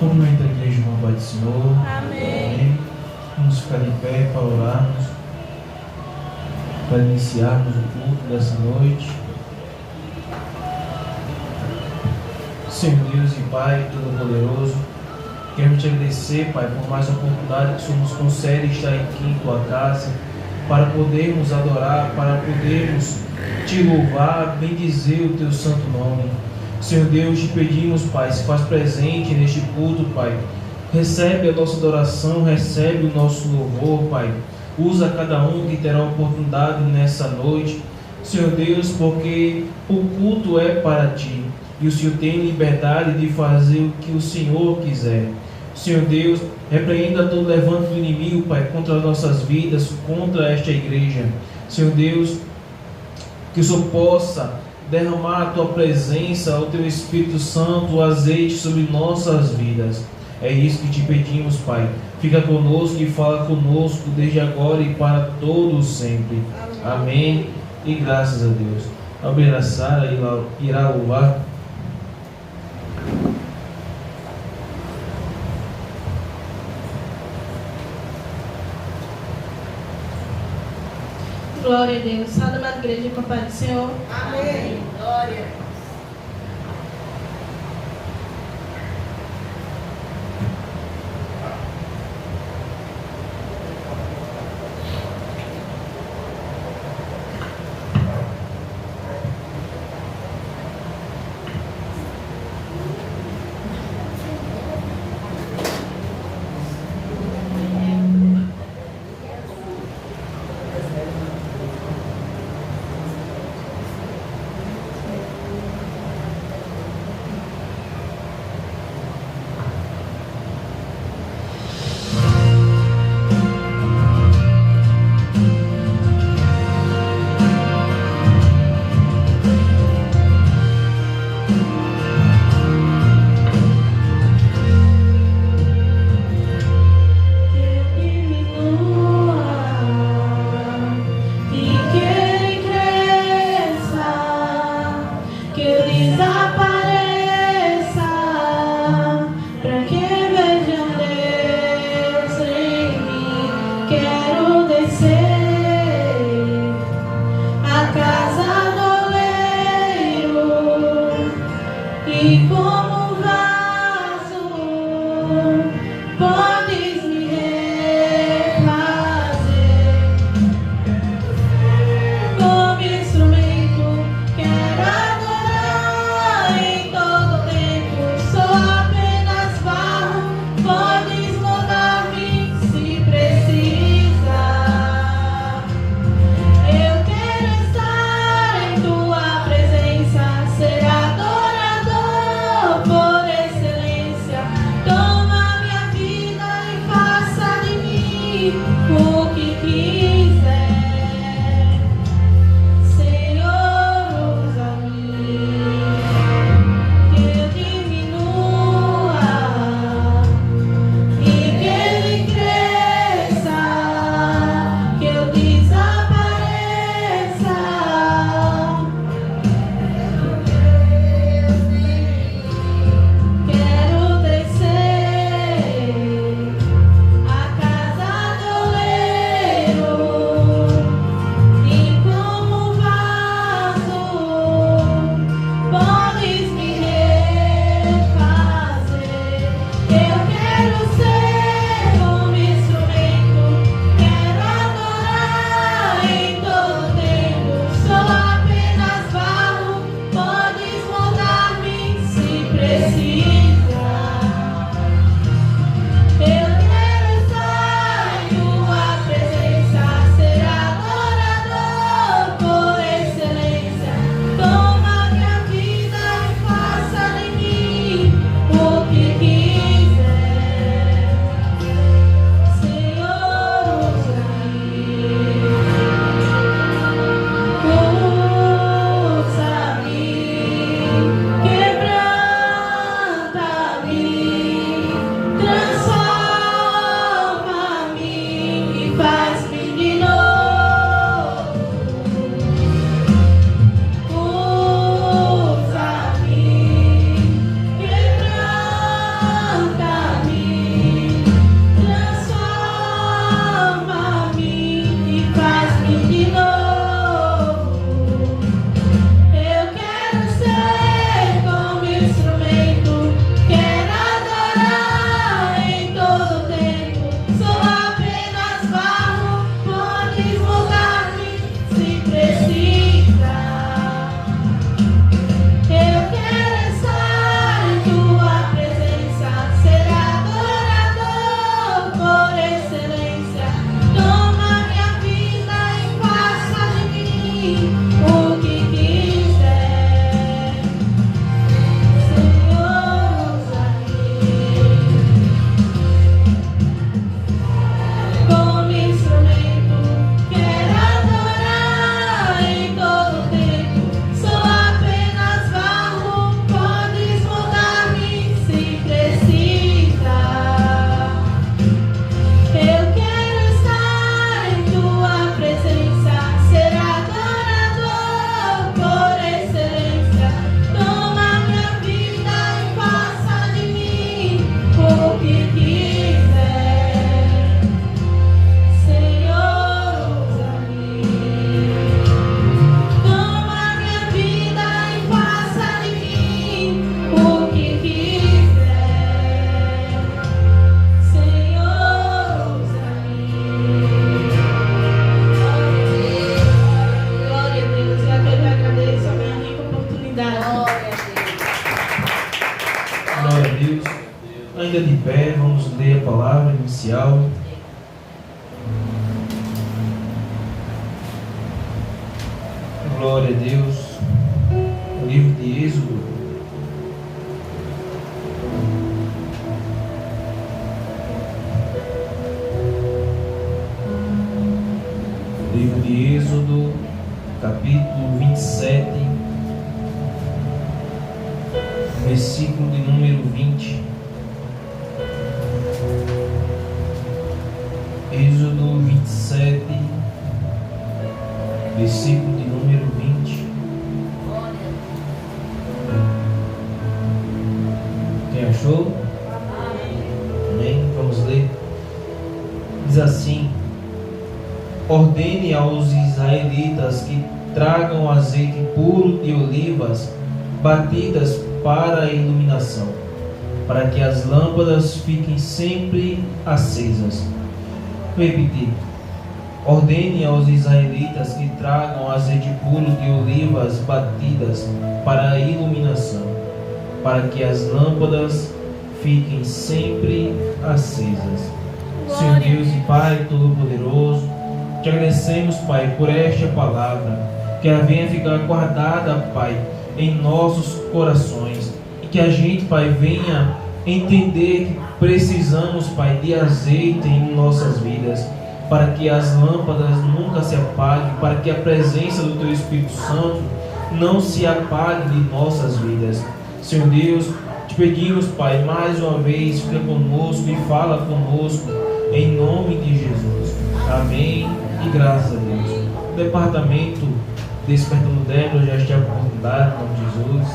Cumprimento a igreja, irmão, Pai do Senhor. Amém. Vamos ficar de pé para orarmos, para iniciarmos o culto dessa noite. Senhor Deus e Pai Todo-Poderoso, queremos te agradecer, Pai, por mais uma oportunidade que o Senhor nos concede estar aqui em tua casa, para podermos adorar, para podermos te louvar, bendizer o teu santo nome. Senhor Deus, te pedimos, Pai, se faz presente neste culto, Pai. Recebe a nossa adoração, recebe o nosso louvor, Pai. Usa cada um que terá oportunidade nessa noite, Senhor Deus, porque o culto é para ti e o Senhor tem liberdade de fazer o que o Senhor quiser. Senhor Deus, repreenda todo levanto do inimigo, Pai, contra as nossas vidas, contra esta igreja. Senhor Deus, que o Senhor possa derramar a tua presença, o teu Espírito Santo, o azeite sobre nossas vidas. É isso que te pedimos, Pai. Fica conosco e fala conosco desde agora e para todos sempre. Amém. E graças a Deus. A obreira Sara irá louvar. Glória a Deus. Salve, amada igreja, com a paz do Senhor. Amém. Glória. Quebranta Deus. Ainda de pé, vamos ler a palavra inicial. Glória a Deus. O livro de Êxodo. Livro de Êxodo, capítulo 27, versículo de número 20. Êxodo 27, versículo de número 20. Quem achou? Amém? Vamos ler. Diz assim: ordene aos israelitas que tragam azeite puro de olivas batidas para a iluminação, para que as lâmpadas fiquem sempre acesas. Vou repetir. Ordene aos israelitas que tragam azeite puro de olivas batidas para a iluminação, para que as lâmpadas fiquem sempre acesas. Senhor Deus e Pai Todo-Poderoso, te agradecemos, Pai, por esta palavra, que ela venha ficar guardada, Pai, em nossos corações, e que a gente, Pai, venha entender que precisamos, Pai, de azeite em nossas vidas, para que as lâmpadas nunca se apaguem, para que a presença do Teu Espírito Santo não se apague de nossas vidas. Senhor Deus, te pedimos, Pai, mais uma vez, fica conosco e fala conosco, em nome de Jesus. Amém. E graças a Deus. O departamento Despertando Débora já está convidado, em nome de Jesus.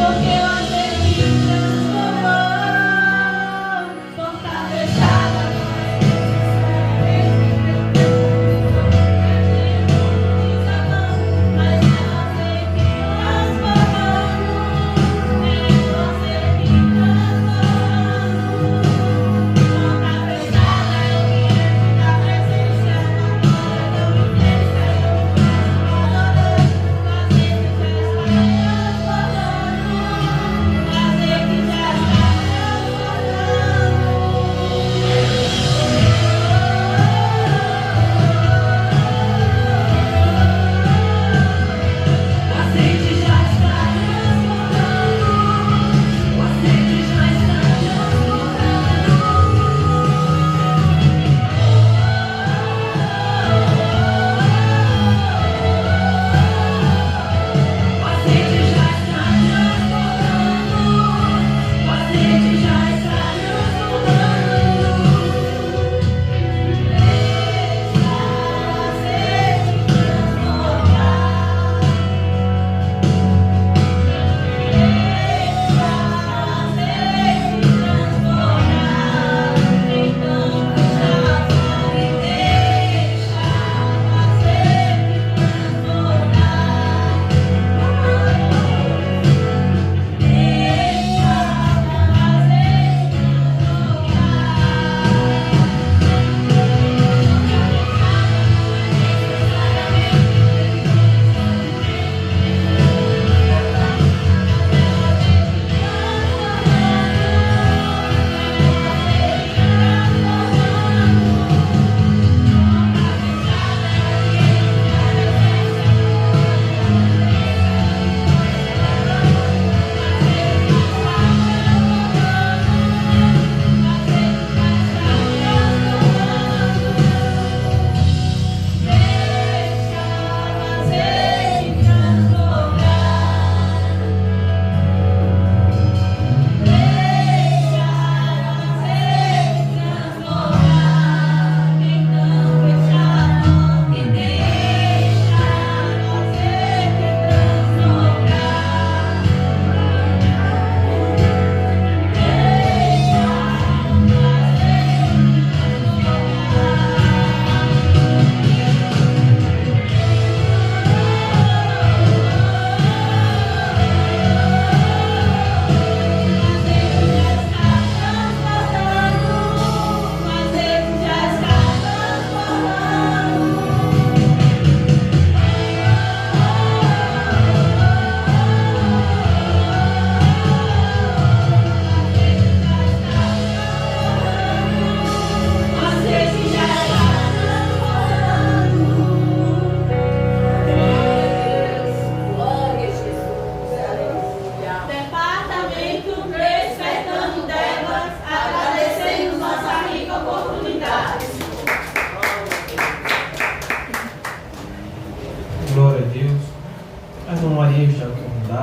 Porque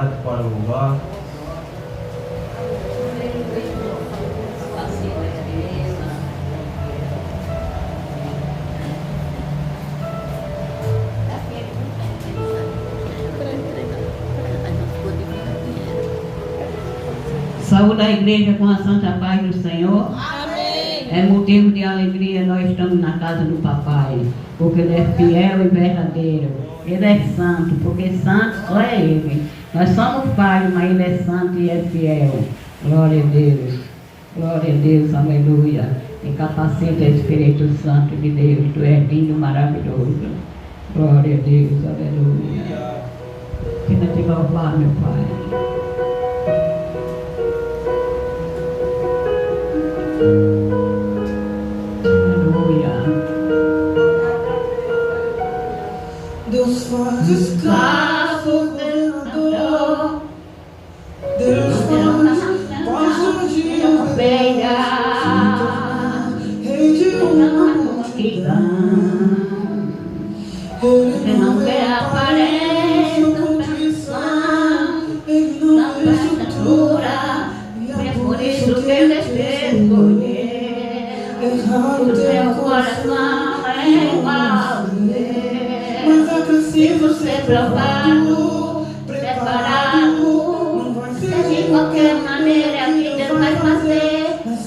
oportunidade para louvar. Saúde a igreja com a santa paz do Senhor. Amém. É motivo de alegria nós estamos na casa do papai, porque ele é fiel e verdadeiro. Ele é santo, porque santo só é ele. Nós somos falhos, mas ele é santo e é fiel. Glória a Deus. Glória a Deus, aleluia. E capacita o Espírito Santo de Deus. Tu és lindo, maravilhoso. Glória a Deus, aleluia. Quero te louvar, meu Pai. Deus faz escravo governador. Deus faz paz do dia ovelha. Rei de uma multidão. Ele não vê a aparência ou condição. Ele não vê estrutura. É por isso que ele escolheu. O seu coração é igual. Mas é preciso Ser provado, preparado. Não vai ser De qualquer maneira que Deus vai fazer. Mas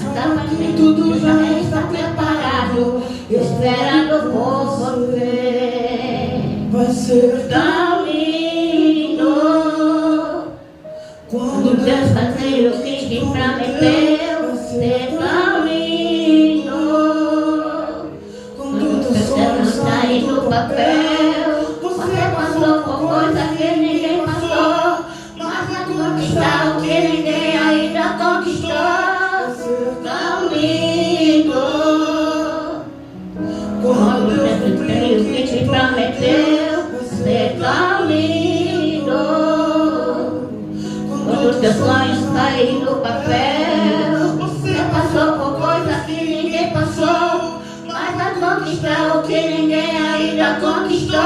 tudo já está preparado, esperando por você. Vai ser Tão lindo quando Deus fazer o que te prometeu. Ser tão lindo quando teu Teu sonho sonho sair do papel. Você passou por coisa que ninguém passou, mas vai conquistar o que ninguém ainda conquistou. Tão lindo quando Deus cumpriu o que te prometeu. Ser tão lindo quando teu sonho sair do papel. Você passou por coisa que ninguém passou, mas vai conquistar o que ninguém ainda conquistou.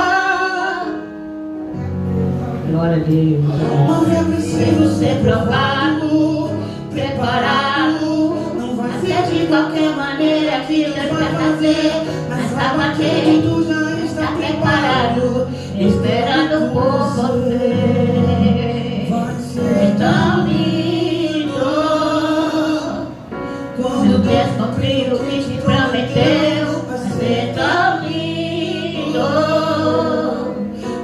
Glória a Deus. Mas é preciso Ser provado, preparado. Não vai Mas ser é de qualquer maneira que Deus vai fazer. Mas saiba que tudo já está preparado, esperando por você. vai É ser tão lindo quando Deus cumpriu o que te prometeu. Vai ser tão lindo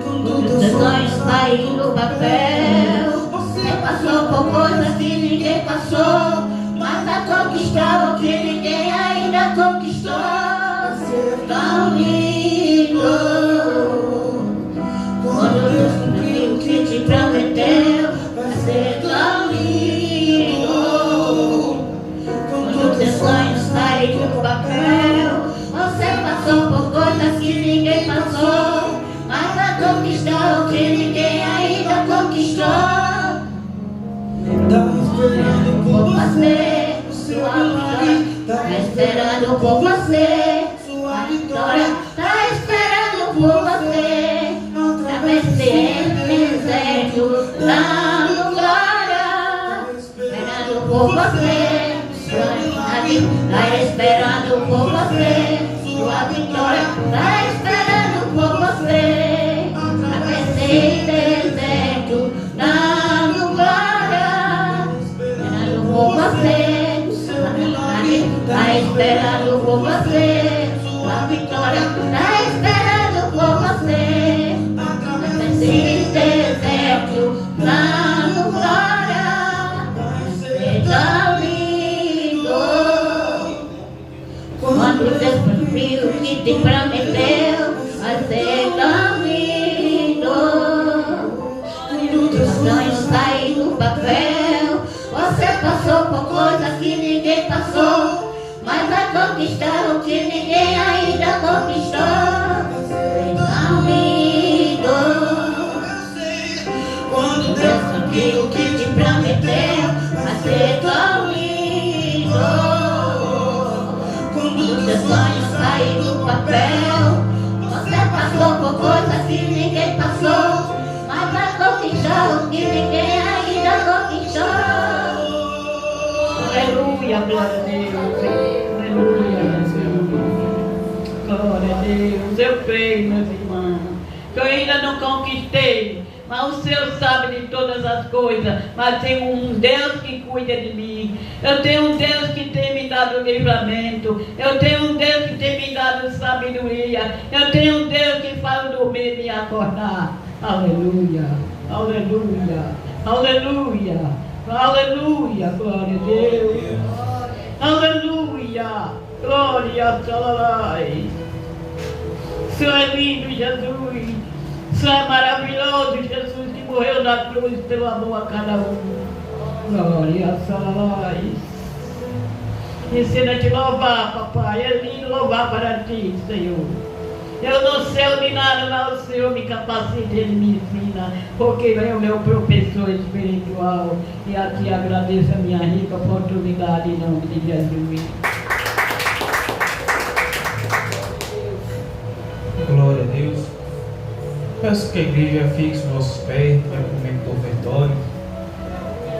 quando os teu teus sonho sonhos saem do papel. Você passou por coisas que ninguém passou, mas vai conquistar o que ninguém ainda conquistou. Tão lindo quando Deus cumpriu o que te prometeu. Vai ser tão lindo quando teus sonhos saem do papel. Você passou por coisas que ninguém passou, mas vai conquistar o que ninguém ainda conquistou. tá esperando por Por você. você, sua vitória tá esperando por você. Sua Vitória vitória tá esperando por você. Através desse deserto, dando glória. Esperando por você. Sua vitória tá esperando por você. Sua vitória tá esperando por você. Através desse deserto, dando glória. Esperando por você. Sua vitória tá esperando por você. Sua vitória tá esperando por você. Através desse deserto, dando glória. É tão lindo quando Deus cumpriu o que te prometeu. Vai ser tão lindo quando teus sonhos saem do papel. Você passou por coisas que ninguém passou, mas vai conquistar o que ninguém ainda conquistou. É tão lindo quando Deus cumpriu o que te prometeu. Vai ser tão lindo quando teus sonhos saem do papel. Você passou por coisas que ninguém passou, mas vai conquistar o que ninguém Deus. Eu creio, meus irmãos, que eu ainda não conquistei, mas o Senhor sabe de todas as coisas. Mas tem um Deus que cuida de mim. Eu tenho um Deus que tem me dado livramento. Eu tenho um Deus que tem me dado sabedoria. Eu tenho um Deus que faz dormir e me acordar. Aleluia, aleluia, aleluia, aleluia, glória a Deus. Aleluia, glória a Salalai. O Senhor é lindo, Jesus. O Senhor é maravilhoso, Jesus, que morreu na cruz pelo amor a cada um. Glória a Salalai. Ensina a te louvar, papai. É lindo louvar para ti, Senhor. Eu não sei de nada, mas o Senhor me capacita, Ele me ensina, porque Ele é o meu professor espiritual. E aqui agradeço a minha rica oportunidade em nome de Jesus. Glória a Deus. Peço que a igreja fixe os nossos pés, vai para o momento do ofertório.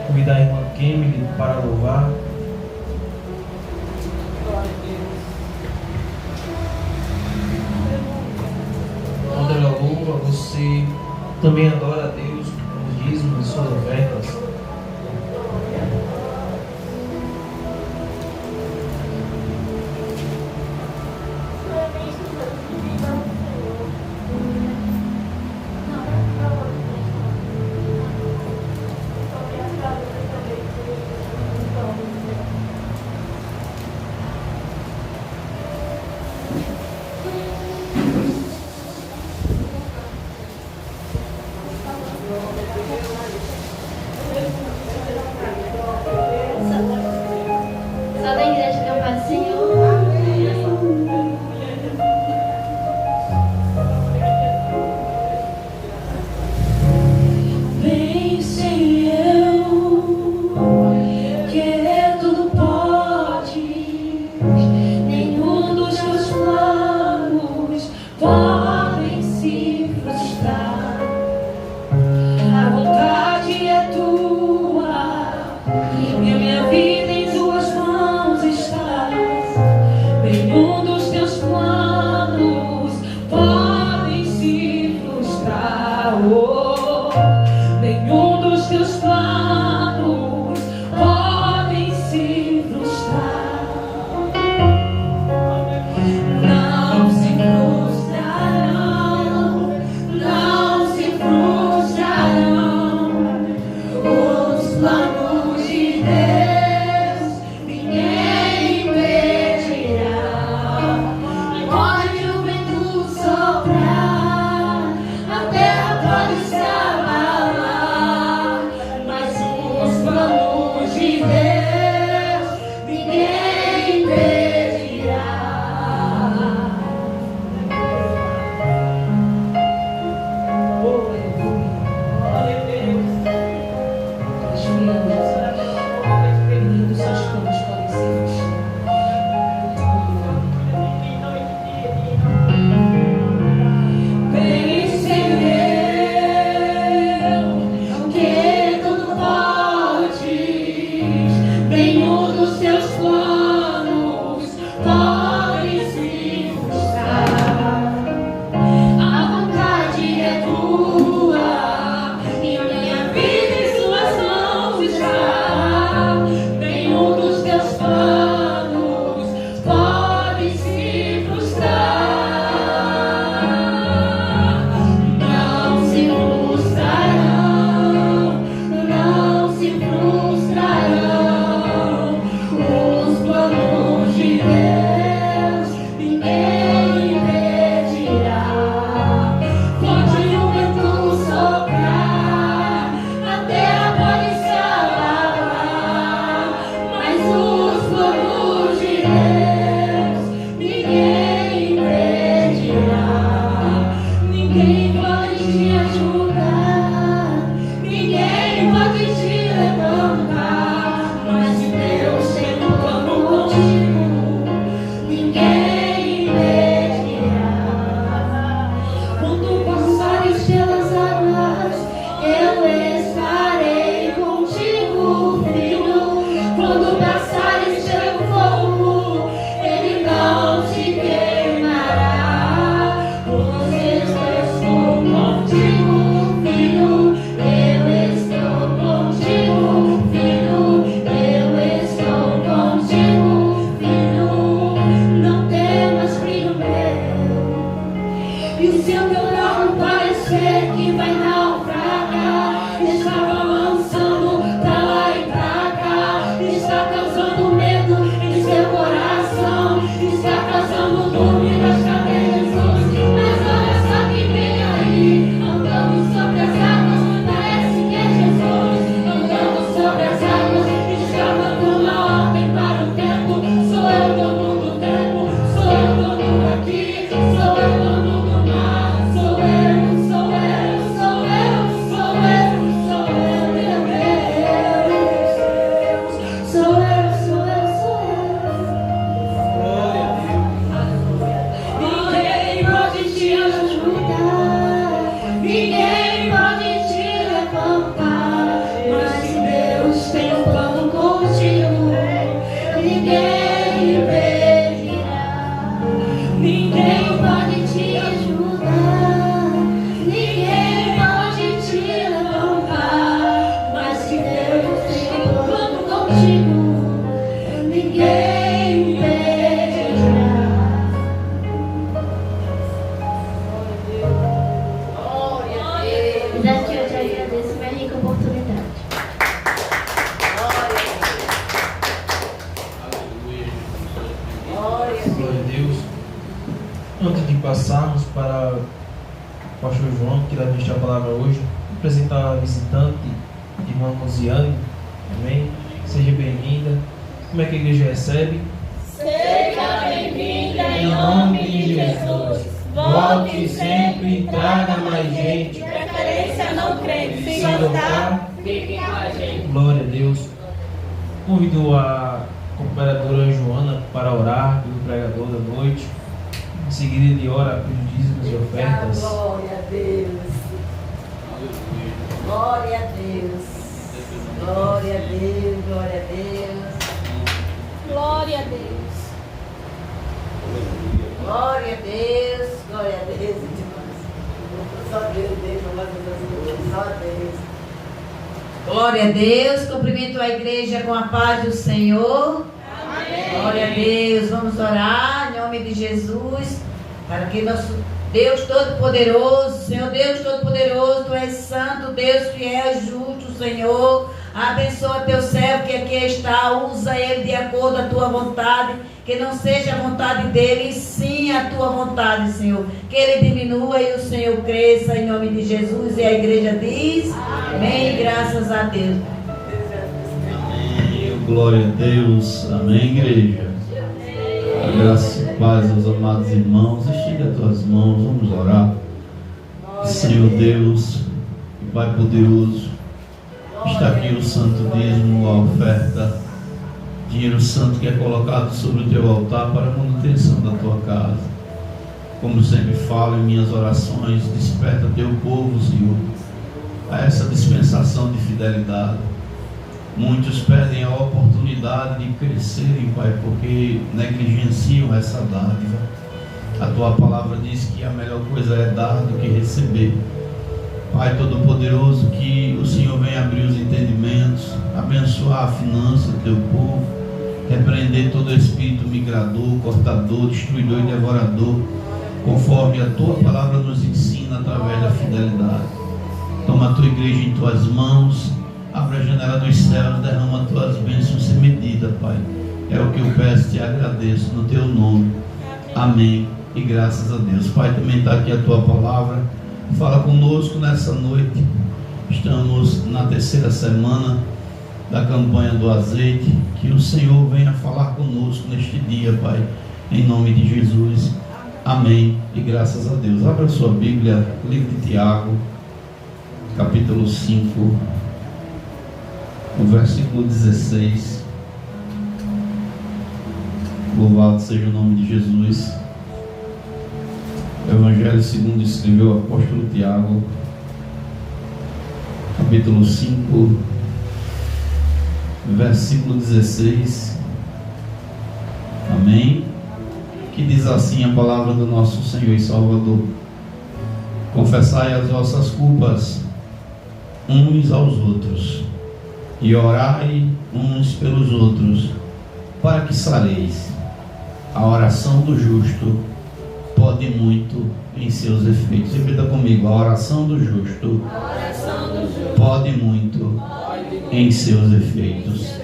Convidar a irmã Kemily para louvar. Quando ela louva, você também adora a Deus com os dízimos e suas ofertas. Só da igreja que eu passo, Senhor. Vem, Senhor, que tudo pode, nenhum dos teus planos podem se frustrar. A vontade é tua e a minha vida em tuas mãos está. Nenhum dos teus planos podem se frustrar. Oh, nenhum dos teus planos podem se frustrar. Não se frustrarão, não se frustrarão os planos de Deus, ninguém impedirá. Pode o vento soprar, a terra pode se abalar, mas os planos de Deus, ninguém impedirá. Glória a Deus. Nenhum dos seus planos podem ser Vem, Senhor, que tudo podes, nenhum dos teus planos pode se frustrar. A vontade é tua e a minha vida em suas mãos está. Nenhum dos teus planos pode se frustrar. Não se frustrarão, não se frustrarão os planos de Deus, ninguém impedirá. Pode o vento soprar, a terra pode se abalar, mas os planos de Deus, ninguém impedirá. Ninguém pode te ajudar, ninguém pode te levantar, mas se Deus tem um plano contigo, ninguém impedirá. Quando passares pelas águas, eu estarei contigo, filho. Quando passares pelo fogo, ele não te queimará. que vai naufragar, está balançando pra lá e pra cá, está causando medo em seu coração, está causando dúvidas, cadê Jesus? Mas olha só que vem aí, andando sobre as águas, parece que é Jesus, andando sobre as águas, escravando uma ordem para o tempo. Sou eu dono do tempo, sou eu dono daqui, sou eu dono do mar, sou eu, sou eu, sou eu, sou eu, sou eu, meu Deus, sou eu, sou eu, sou eu. Glória a Deus. Ninguém pode te ajudar, ninguém pode te levantar, mas Deus tem um plano contigo, ninguém impedirá. Ninguém pode te ajudar, ninguém pode te levantar, mas se Deus tem um plano contigo, ninguém impedirá. Glória a Deus. E daqui eu te agradeço minha rica oportunidade. Glória a Deus. Glória a Deus. Antes de passarmos para o pastor João, que irá ministrar a palavra hoje, vou apresentar a visitante, irmã Rosiane. Amém? Seja bem-vinda. Como é que a igreja recebe? Seja bem-vinda Em nome de Jesus. Volte sempre e traga mais gente. Preferência não crente. Se gostar, fique com a gente. glória a Deus. Convido a cooperadora Joana para orar pelo pregador da noite. Em seguida ele ora pelos dízimos e ofertas. Glória a Deus. Glória a Deus. Glória a Deus. Glória a Deus. Glória a Deus. Glória a Deus. Glória a Deus. Só Deus, Deus, só Deus. Glória a Deus. Cumprimento a igreja com a paz do Senhor. Amém. Glória a Deus. Vamos orar em nome de Jesus, para que nosso Deus Todo-Poderoso, Senhor Deus Todo-Poderoso, Tu és santo, Deus fiel, justo, Senhor. Abençoa teu servo que aqui está, usa ele de acordo com a tua vontade, que não seja a vontade dele, e sim a tua vontade, Senhor. Que ele diminua e o Senhor cresça em nome de Jesus. E a igreja diz: amém, graças a Deus. Amém. Glória a Deus. Amém, igreja. A graça e paz aos amados irmãos. Estica as tuas mãos, vamos orar. Senhor Deus, Pai poderoso, está aqui o santo dízimo, a oferta, dinheiro santo que é colocado sobre o teu altar para a manutenção da tua casa. Como sempre falo em minhas orações, desperta teu povo, Senhor, a essa dispensação de fidelidade. Muitos perdem a oportunidade de crescerem, Pai, porque negligenciam essa dádiva. A tua palavra diz que a melhor coisa é dar do que receber. Pai Todo-Poderoso, que o Senhor venha abrir os entendimentos, abençoar a finança do teu povo, repreender todo espírito migrador, cortador, destruidor e devorador, conforme a tua palavra nos ensina através da fidelidade. Toma a tua igreja em tuas mãos, abre a janela dos céus, derrama tuas bênçãos sem medida, Pai. É o que eu peço e te agradeço no teu nome. Amém. E graças a Deus. Pai, também está aqui a tua palavra. Fala conosco nessa noite. Estamos na terceira semana da campanha do azeite. Que o Senhor venha falar conosco neste dia, Pai, em nome de Jesus. Amém. E graças a Deus. Abra a sua Bíblia, livro de Tiago, capítulo 5, o versículo 16. Louvado seja o nome de Jesus. Evangelho segundo escreveu o apóstolo Tiago, capítulo 5, versículo 16. Amém. Que diz assim a palavra do nosso Senhor e Salvador: confessai as vossas culpas uns aos outros e orai uns pelos outros, para que sareis. A oração do justo pode muito em seus efeitos. Repita comigo: a oração do justo pode muito em seus efeitos.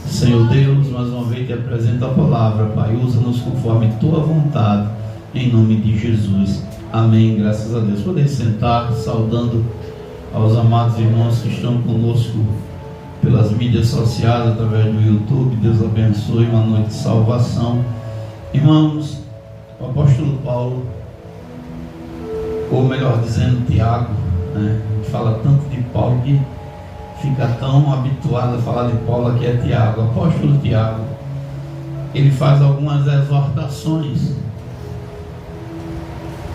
Senhor Deus, mais uma vez te apresento a palavra, Pai. Usa-nos conforme tua vontade, em nome de Jesus. Amém. Graças a Deus. Podem sentar, saudando aos amados irmãos que estão conosco pelas mídias sociais, através do YouTube. Deus abençoe, uma noite de salvação. Irmãos, o apóstolo Paulo, ou melhor dizendo, Tiago, né? A gente fala tanto de Paulo que fica tão habituado a falar de Paulo, aqui é Tiago. O apóstolo Tiago, ele faz algumas exortações.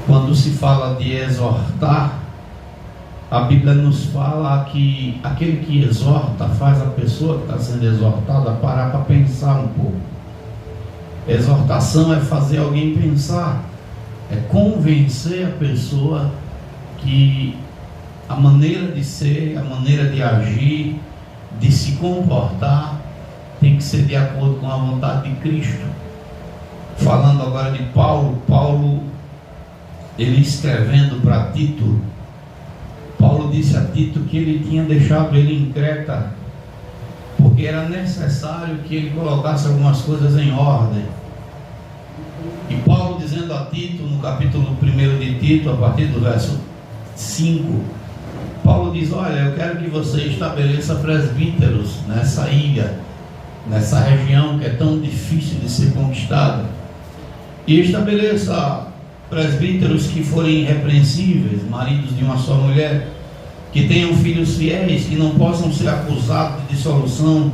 Quando se fala de exortar, a Bíblia nos fala que aquele que exorta faz a pessoa que está sendo exortada parar para pensar um pouco. Exortação é fazer alguém pensar, é convencer a pessoa que a maneira de ser, a maneira de agir, de se comportar, tem que ser de acordo com a vontade de Cristo. Falando agora de Paulo, ele escrevendo para Tito, Paulo disse a Tito que ele tinha deixado ele em Creta, porque era necessário que ele colocasse algumas coisas em ordem. E Paulo dizendo a Tito, no capítulo 1 de Tito, a partir do verso 5, Paulo diz: olha, eu quero que você estabeleça presbíteros nessa ilha, nessa região que é tão difícil de ser conquistada, e estabeleça presbíteros que forem irrepreensíveis, maridos de uma só mulher, que tenham filhos fiéis, que não possam ser acusados de dissolução,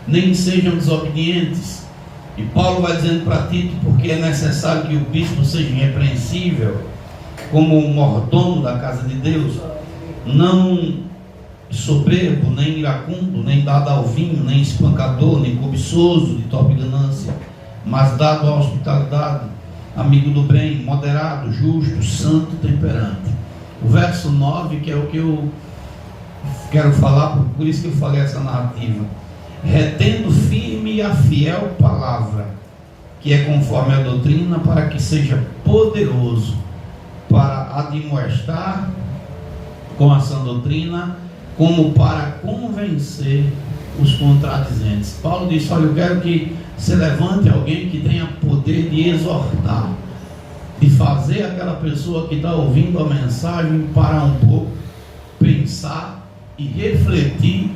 nem sejam desobedientes. E Paulo vai dizendo para Tito, porque é necessário que o bispo seja irrepreensível, como o mordomo da casa de Deus, não soberbo, nem iracundo, nem dado ao vinho, nem espancador, nem cobiçoso de top ganância, mas dado à hospitalidade, amigo do bem, moderado, justo, santo, temperante. O verso 9, que é o que eu quero falar, por isso que eu falei essa narrativa: retendo firme a fiel palavra, que é conforme a doutrina, para que seja poderoso para admoestar com a sã doutrina, como para convencer os contradizentes. Paulo disse: olha, eu quero que se levante alguém que tenha poder de exortar, de fazer aquela pessoa que está ouvindo a mensagem parar um pouco, pensar e refletir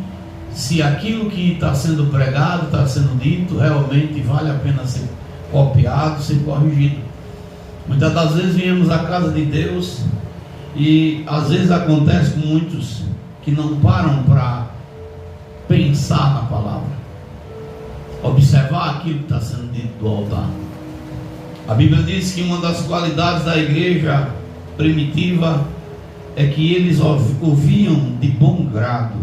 se aquilo que está sendo pregado, está sendo dito, realmente vale a pena ser copiado, ser corrigido. Muitas das vezes viemos à casa de Deus e às vezes acontece com muitos que não param para pensar na palavra, observar aquilo que está sendo dito do altar. A Bíblia diz que uma das qualidades da igreja primitiva é que eles ouviam de bom grado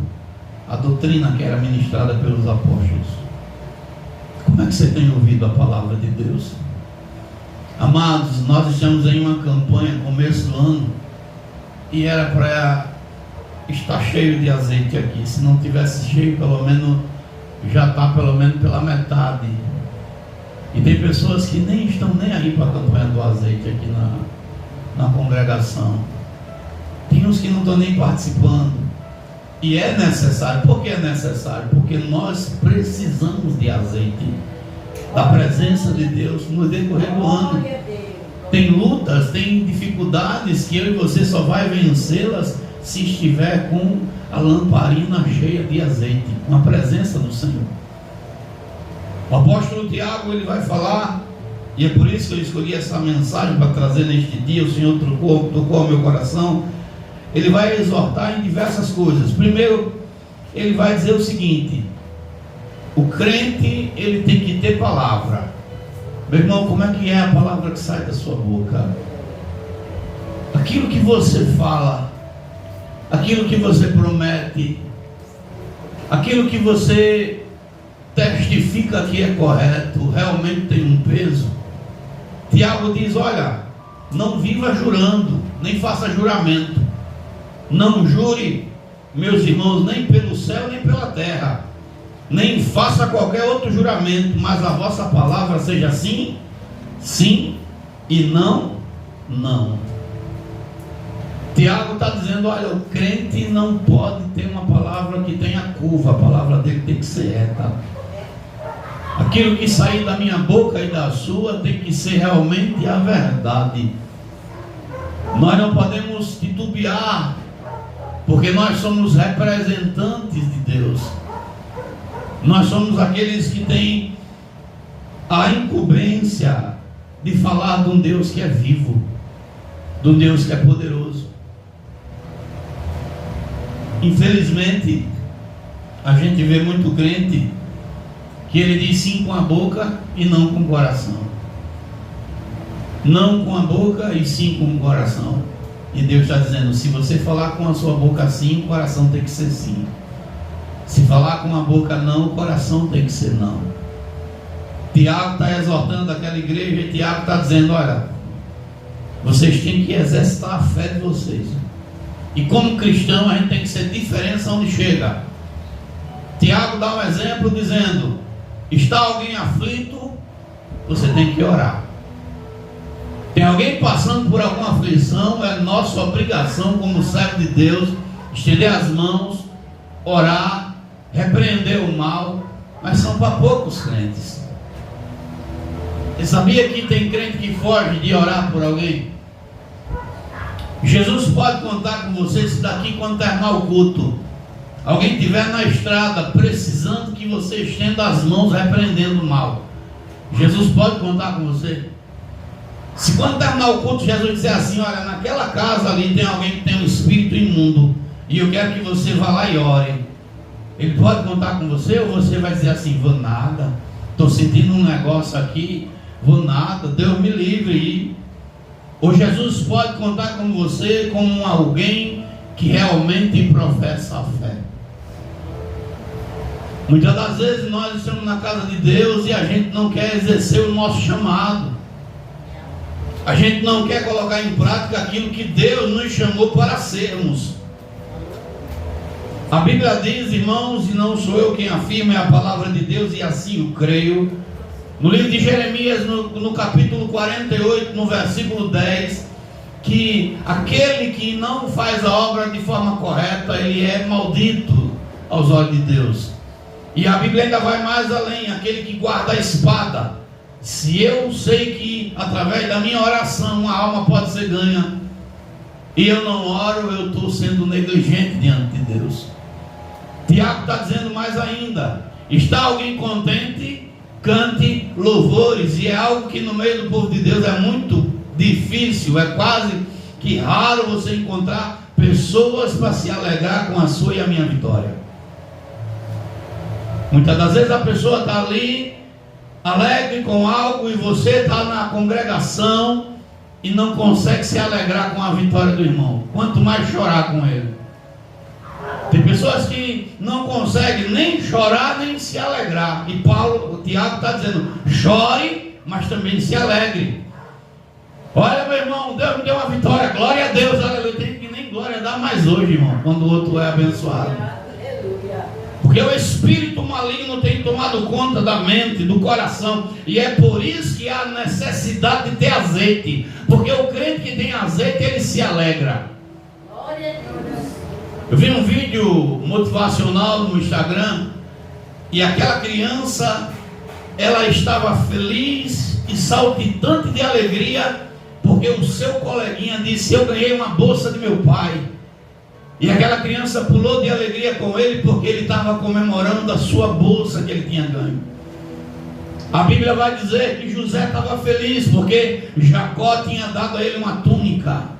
a doutrina que era ministrada pelos apóstolos. Como é que você tem ouvido a palavra de Deus? Amados, nós estamos em uma campanha, começo do ano, e era para estar cheio de azeite aqui. Se não tivesse cheio, pelo menos já está pelo menos pela metade. E tem pessoas que nem estão nem aí para a campanha do azeite aqui na congregação. Tem uns que não estão nem participando. E é necessário. Por que é necessário? Porque nós precisamos de azeite, da presença de Deus no decorrer do ano. Tem lutas, tem dificuldades que eu e você só vai vencê-las se estiver com a lamparina cheia de azeite, com a presença do Senhor. O apóstolo Tiago, ele vai falar, e é por isso que eu escolhi essa mensagem para trazer neste dia. O Senhor tocou ao meu coração. Ele vai exortar em diversas coisas. Primeiro, ele vai dizer o seguinte: o crente, ele tem que ter palavra. Meu irmão, como é que é a palavra que sai da sua boca? Aquilo que você fala, aquilo que você promete, aquilo que você testifica que é correto, realmente tem um peso. Tiago diz: olha, não viva jurando, nem faça juramento. Não jure, meus irmãos, nem pelo céu, nem pela terra, nem faça qualquer outro juramento, mas a vossa palavra seja sim, sim, e não, Não. Tiago está dizendo, olha, o crente não pode ter uma palavra que tenha curva, a palavra dele tem que ser reta. Aquilo que sair da minha boca e da sua tem que ser realmente a verdade. Nós não podemos titubear, porque nós somos representantes de Deus. Nós somos aqueles que têm a incumbência de falar de um Deus que é vivo, de um Deus que é poderoso. Infelizmente, a gente vê muito crente que ele diz sim com a boca e não com o coração. Não com a boca e sim com o coração. E Deus está dizendo, se você falar com a sua boca sim, o coração tem que ser sim. Se falar com a boca não, o coração tem que ser não. Tiago está exortando aquela igreja e Tiago está dizendo, olha, vocês têm que exercitar a fé de vocês. E como cristão a gente tem que ser diferença onde chega. Tiago dá um exemplo dizendo, está alguém aflito, você tem que orar. Tem alguém passando por alguma aflição, é nossa obrigação como servo de Deus, estender as mãos, orar, repreender o mal, mas são para poucos crentes. Você sabia que tem crente que foge de orar por alguém? Jesus pode contar com você se daqui quando terminar o culto, alguém estiver na estrada precisando que você estenda as mãos repreendendo o mal. Jesus pode contar com você. Se quando terminar o culto Jesus disser assim, olha, naquela casa ali tem alguém que tem um espírito imundo e eu quero que você vá lá e ore, ele pode contar com você? Ou você vai dizer assim, vou nada, estou sentindo um negócio aqui, vou nada, Deus me livre. Ou Jesus pode contar com você como alguém que realmente professa a fé. Muitas das vezes nós estamos na casa de Deus e a gente não quer exercer o nosso chamado. A gente não quer colocar em prática aquilo que Deus nos chamou para sermos. A Bíblia diz, irmãos, e não sou eu quem afirma, é a palavra de Deus e assim o creio. No livro de Jeremias, no capítulo 48, no versículo 10, que aquele que não faz a obra de forma correta, ele é maldito aos olhos de Deus. E a Bíblia ainda vai mais além, aquele que guarda a espada. Se eu sei que através da minha oração a alma pode ser ganha, e eu não oro, eu estou sendo negligente diante de Deus. Tiago está dizendo mais ainda, está alguém contente? Cante louvores, e é algo que no meio do povo de Deus é muito difícil, é quase que raro você encontrar pessoas para se alegrar com a sua e a minha vitória. Muitas das vezes a pessoa está ali alegre com algo e você está na congregação e não consegue se alegrar com a vitória do irmão, quanto mais chorar com ele. Tem pessoas que não conseguem nem chorar nem se alegrar. E o Tiago está dizendo, chore, mas também se alegre. Olha, meu irmão, Deus me deu uma vitória, glória a Deus, aleluia. Tem que nem glória dar mais hoje, irmão, quando o outro é abençoado. Porque o espírito maligno tem tomado conta da mente, do coração. E é por isso que há necessidade de ter azeite. Porque o crente que tem azeite, ele se alegra. Glória a Deus. Eu vi um vídeo motivacional no Instagram e aquela criança, ela estava feliz e saltitante de alegria porque o seu coleguinha disse, eu ganhei uma bolsa de meu pai. E aquela criança pulou de alegria com ele porque ele estava comemorando a sua bolsa que ele tinha ganho. A Bíblia vai dizer que José estava feliz porque Jacó tinha dado a ele uma túnica.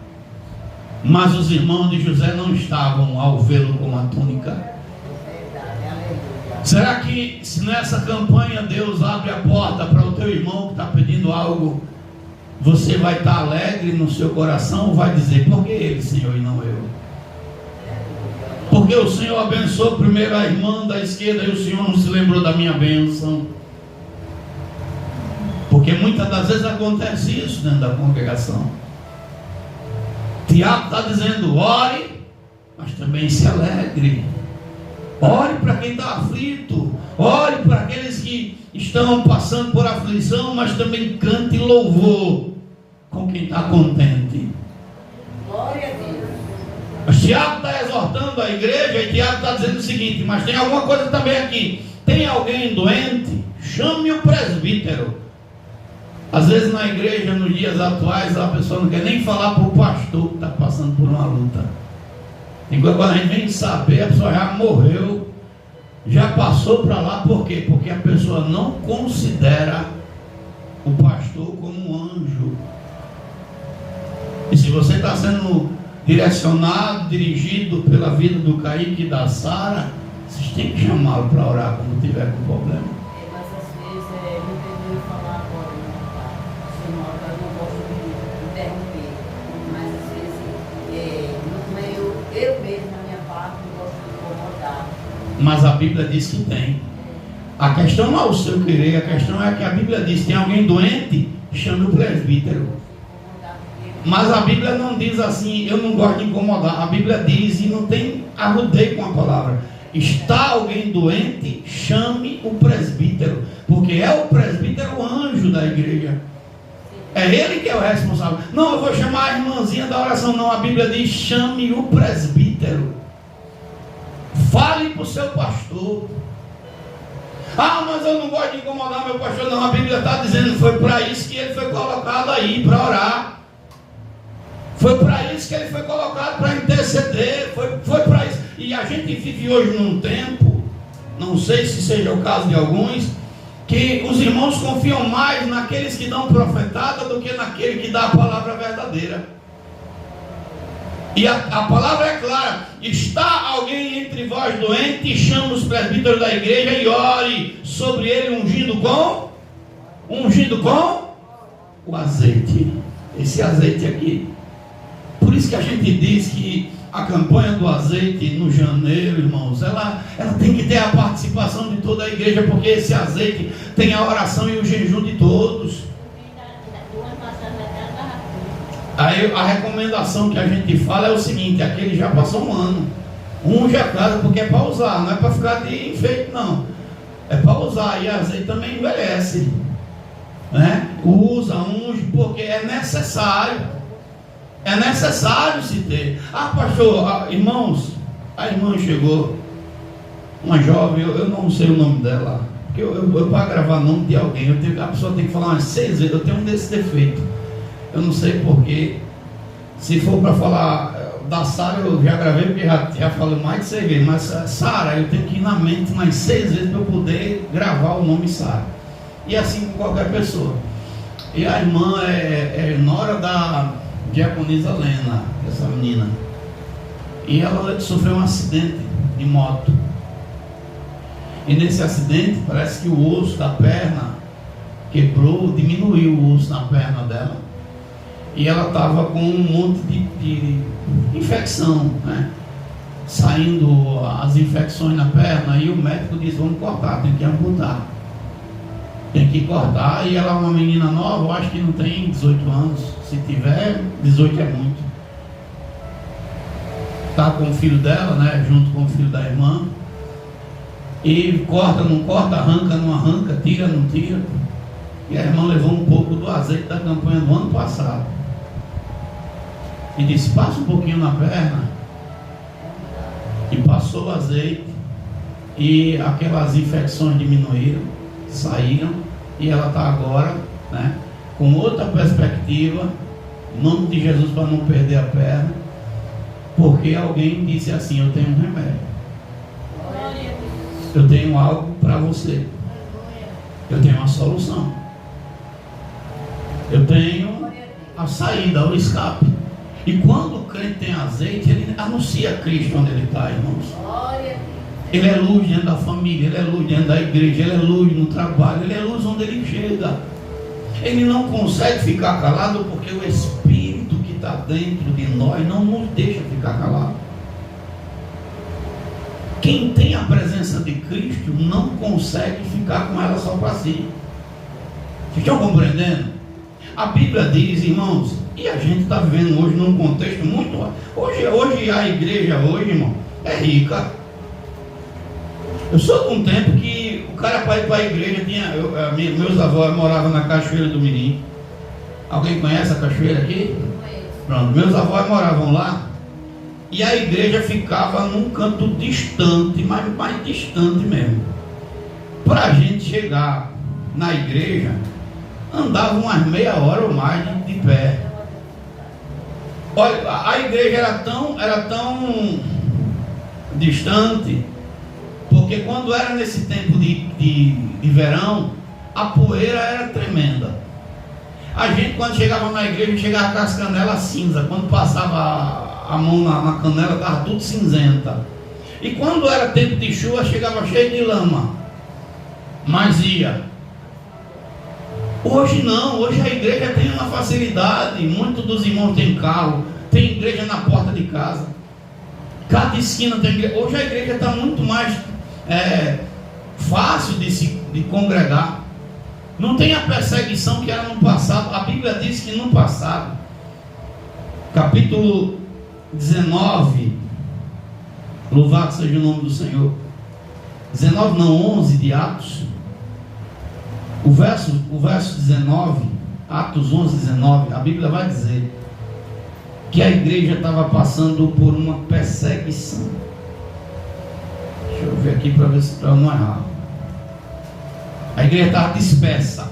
Mas os irmãos de José não estavam ao vê-lo com a túnica. Será que se nessa campanha Deus abre a porta para o teu irmão que está pedindo algo, você vai estar alegre no seu coração ou vai dizer, por que ele, Senhor, e não eu? Porque o Senhor abençoou primeiro a irmã da esquerda e o Senhor não se lembrou da minha bênção? Porque muitas das vezes acontece isso dentro da congregação. Tiago está dizendo, ore, mas também se alegre. Ore para quem está aflito. Ore para aqueles que estão passando por aflição, mas também cante louvor. com quem está contente. Glória a Deus. Mas Tiago está exortando a igreja e Tiago está dizendo o seguinte: mas tem alguma coisa também aqui. Tem alguém doente? Chame o presbítero. Às vezes na igreja, nos dias atuais, a pessoa não quer nem falar para o pastor que está passando por uma luta. Enquanto quando a gente vem saber, a pessoa já morreu, já passou para lá. Por quê? Porque a pessoa não considera o pastor como um anjo. E se você está sendo direcionado, dirigido pela vida do Kaique e da Sara, vocês têm que chamá-lo para orar quando tiver com problema. Mas às vezes não tem eu falar agora, senhor, eu não gosto de interromper. Mas às vezes, não é eu mesmo, na minha parte, não gosto de incomodar. Mas a Bíblia diz que tem. A questão não é o seu querer, a questão é que a Bíblia diz: tem alguém doente, chame o presbítero. Mas a Bíblia não diz assim: eu não gosto de incomodar. A Bíblia diz, e não tem arrudeio com a palavra: está alguém doente, chame o presbítero. Porque é o presbítero o anjo da igreja. É ele que é o responsável. Não, eu vou chamar a irmãzinha da oração. Não, a Bíblia diz: chame o presbítero. Fale para o seu pastor. Ah, mas eu não gosto de incomodar meu pastor. Não, a Bíblia está dizendo: foi para isso que ele foi colocado aí, para orar. Foi para isso que ele foi colocado, para interceder. Foi para isso. E a gente vive hoje num tempo, não sei se seja o caso de alguns, que os irmãos confiam mais naqueles que dão profetada do que naquele que dá a palavra verdadeira. E a palavra é clara: está alguém entre vós doente, chama os presbíteros da igreja e ore sobre ele, ungindo com o azeite. Esse azeite aqui. Por isso que a gente diz que a campanha do azeite no janeiro, irmãos, ela tem que ter a participação de toda a igreja, porque esse azeite tem a oração e o jejum de todos. Aí a recomendação que a gente fala é o seguinte: aquele já passou um ano, unge a casa, porque é para usar, não é para ficar de enfeite, não, é para usar. E azeite também envelhece, né? Usa, unge, porque é necessário. É necessário se ter. Ah, pastor, irmãos, a irmã chegou, uma jovem, eu não sei o nome dela, porque eu para gravar nome de alguém, a pessoa tem que falar umas 6 vezes. Eu tenho um desse defeito, eu não sei porquê. Se for para falar da Sara, eu já gravei, porque já falei mais de 6 vezes, mas Sara, eu tenho que ir na mente umas 6 vezes para eu poder gravar o nome Sara. E assim com qualquer pessoa. E a irmã é nora da diaconisa Lena, essa menina, e ela sofreu um acidente de moto, e nesse acidente parece que o osso da perna quebrou, diminuiu o osso na perna dela, e ela estava com um monte de infecção, né? Saindo as infecções na perna, e o médico disse: vamos cortar, tem que amputar, tem que cortar. E ela é uma menina nova, eu acho que não tem 18 anos. Se tiver, 18 é muito. Está com o filho dela, né? Junto com o filho da irmã. E corta, não corta, arranca, não arranca, tira, não tira. E a irmã levou um pouco do azeite da campanha do ano passado. E disse: passa um pouquinho na perna. E passou o azeite. E aquelas infecções diminuíram, saíram, e ela está agora, né, com outra perspectiva, em nome de Jesus, para não perder a perna, porque alguém disse assim: eu tenho um remédio, eu tenho algo para você, eu tenho uma solução, eu tenho a saída, o escape. E quando o crente tem azeite, ele anuncia Cristo onde ele está, irmãos. Ele é luz dentro da família, ele é luz dentro da igreja, ele é luz no trabalho, ele é luz onde ele chega. Ele não consegue ficar calado porque o Espírito que está dentro de nós não nos deixa ficar calado. Quem tem a presença de Cristo não consegue ficar com ela só para si. Vocês estão compreendendo? A Bíblia diz, irmãos, e a gente está vivendo hoje num contexto muito... Hoje a igreja, irmão, é rica. Eu sou de um tempo que o cara para ir para a igreja tinha... meus avós moravam na Cachoeira do Mirim. Alguém conhece a cachoeira aqui? Pronto, meus avós moravam lá. E a igreja ficava num canto distante, mas mais distante mesmo. Para a gente chegar na igreja, andava umas meia hora ou mais de pé. Olha, a igreja era tão distante, porque quando era nesse tempo de verão, a poeira era tremenda. A gente, quando chegava na igreja, chegava com as canelas cinza. Quando passava a mão na canela, estava tudo cinzenta. E quando era tempo de chuva, chegava cheio de lama. Mas ia. Hoje não, hoje a igreja tem uma facilidade. Muitos dos irmãos têm carro, tem igreja na porta de casa. Cada esquina tem igreja. Hoje a igreja está muito mais fácil de congregar. Não tem a perseguição que era no passado. A Bíblia diz que no passado, capítulo 19, louvado seja o nome do Senhor, 19 não, 11 de Atos, o verso 19, Atos 11, 19, a Bíblia vai dizer que a igreja estava passando por uma perseguição. Deixa eu ver aqui para ver se para não errar. A igreja estava dispersa.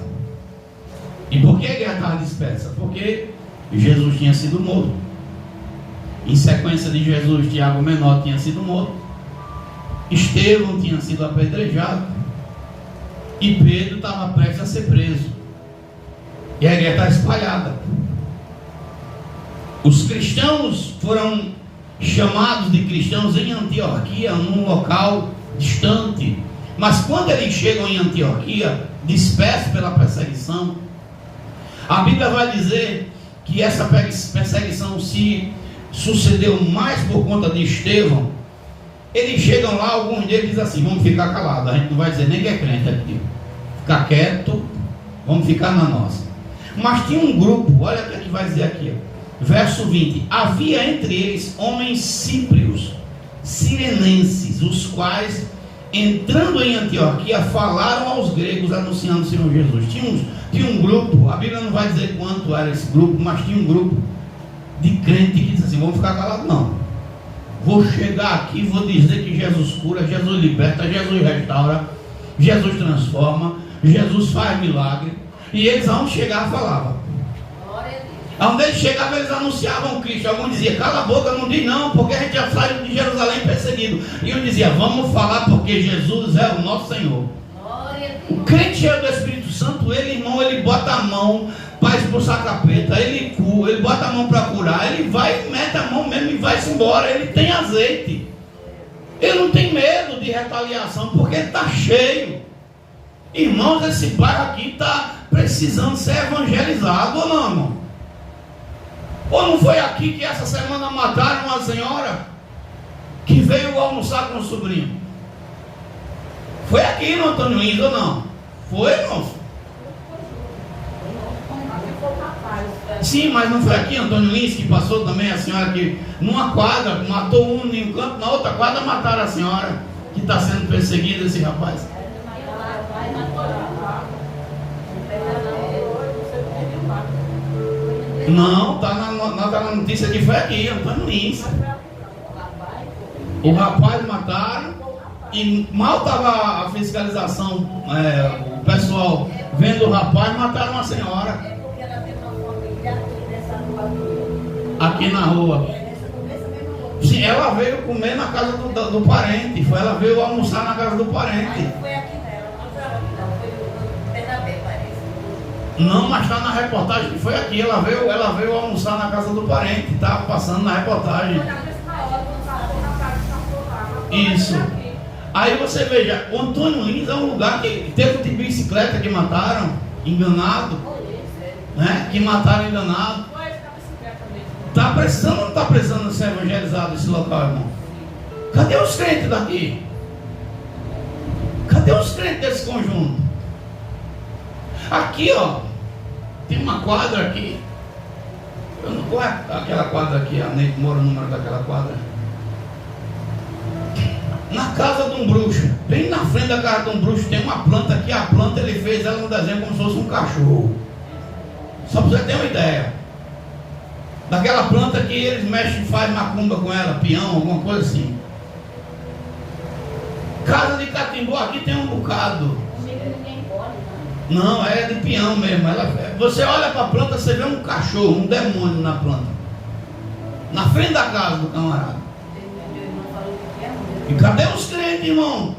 E por que a igreja estava dispersa? Porque Jesus tinha sido morto. Em sequência de Jesus, Tiago menor tinha sido morto. Estevão tinha sido apedrejado. E Pedro estava prestes a ser preso. E a igreja estava espalhada. Os cristãos foram chamados de cristãos em Antioquia, num local distante. Mas quando eles chegam em Antioquia, dispersos pela perseguição, a Bíblia vai dizer que essa perseguição se sucedeu mais por conta de Estevão. Eles chegam lá, alguns deles dizem assim: vamos ficar calados, a gente não vai dizer nem que é crente aqui, ficar quieto, vamos ficar na nossa. Mas tinha um grupo, olha o que vai dizer aqui, verso 20: havia entre eles homens cíprios, sirenenses, os quais, entrando em Antioquia, falaram aos gregos anunciando o Senhor Jesus. Tinha um grupo, a Bíblia não vai dizer quanto era esse grupo, mas tinha um grupo de crente que disse assim: vamos ficar calados não, vou chegar aqui e vou dizer que Jesus cura, Jesus liberta, Jesus restaura, Jesus transforma, Jesus faz milagre. E eles, aonde chegavam, falavam. Aonde eles chegavam, eles anunciavam Cristo. Alguns diziam: cala a boca, não diz não, porque a gente já saiu de Jerusalém perseguido. E eu dizia: vamos falar, porque Jesus é o nosso Senhor. O crente cheio do Espírito Santo, ele, irmão, ele bota a mão para expulsar capeta, ele cura, ele bota a mão para curar, ele vai, mete a mão mesmo e vai-se embora. Ele tem azeite, ele não tem medo de retaliação, porque ele está cheio. Irmãos, esse bairro aqui está precisando ser evangelizado, ou não, irmão? Ou não foi aqui que essa semana mataram uma senhora que veio almoçar com o sobrinho? Foi aqui no Antônio Lins, ou não? Foi, irmãos? Sim, mas não foi aqui, Antônio Lins, que passou também a senhora que numa quadra, matou um em um canto, na outra quadra mataram a senhora que está sendo perseguida, esse rapaz. Não, está na notícia que foi aqui, Antônio Lins. O rapaz mataram e mal estava a fiscalização, o pessoal vendo o rapaz, mataram a senhora. Aqui na rua. Sim, ela veio comer na casa do parente. Ela veio almoçar na casa do parente. Não, mas está na reportagem que foi aqui. Ela veio almoçar na casa do parente. Estava passando na reportagem. Isso. Aí você veja, o Antônio Lins é um lugar que teve de bicicleta que mataram, enganado, né? Que mataram enganado. Está precisando ou não está precisando ser evangelizado esse local, irmão? Cadê os crentes daqui? Cadê os crentes desse conjunto? Aqui, ó, tem uma quadra aqui. Qual é aquela quadra aqui? A Neide mora no número daquela quadra. Na casa de um bruxo, bem na frente da casa de um bruxo, tem uma planta que a planta ele fez ela no desenho como se fosse um cachorro. Só para você ter uma ideia. Daquela planta que eles mexem, fazem macumba com ela, peão, alguma coisa assim. Casa de catimbó aqui tem um bocado. Não, é de peão mesmo. Você olha para a planta, você vê um cachorro, um demônio na planta. Na frente da casa do camarada. E cadê os crentes, irmão?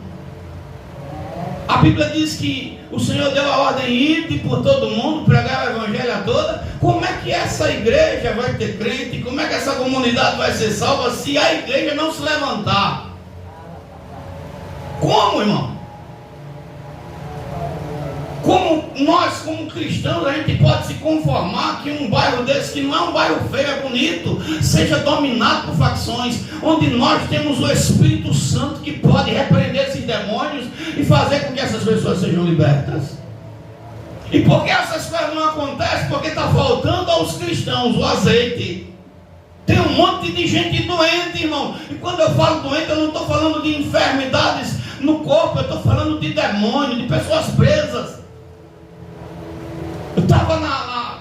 A Bíblia diz que o Senhor deu a ordem de ir por todo mundo, pregar o evangelho a toda. Como é que essa igreja vai ter crente? Como é que essa comunidade vai ser salva se a igreja não se levantar? Como, irmão? Como nós, como cristãos, a gente pode se conformar que um bairro desse, que não é um bairro feio, é bonito, seja dominado por facções, onde nós temos o Espírito Santo que pode repreender esses demônios e fazer com que essas pessoas sejam libertas? E por que essas coisas não acontecem? Porque está faltando aos cristãos o azeite. Tem um monte de gente doente, irmão. E quando eu falo doente, eu não estou falando de enfermidades no corpo, eu estou falando de demônios, de pessoas presas. Eu estava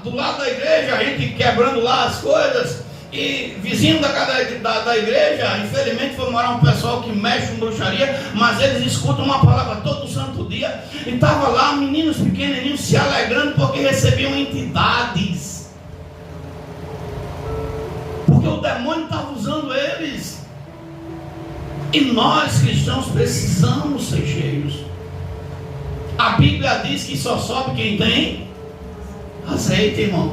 do lado da igreja, a gente quebrando lá as coisas, e vizinho da igreja, infelizmente foi morar um pessoal que mexe com bruxaria, mas eles escutam uma palavra todo santo dia, e estava lá meninos pequenininhos se alegrando porque recebiam entidades, porque o demônio estava usando eles. E nós cristãos precisamos ser cheios. A Bíblia diz que só sobe quem tem azeite, irmão.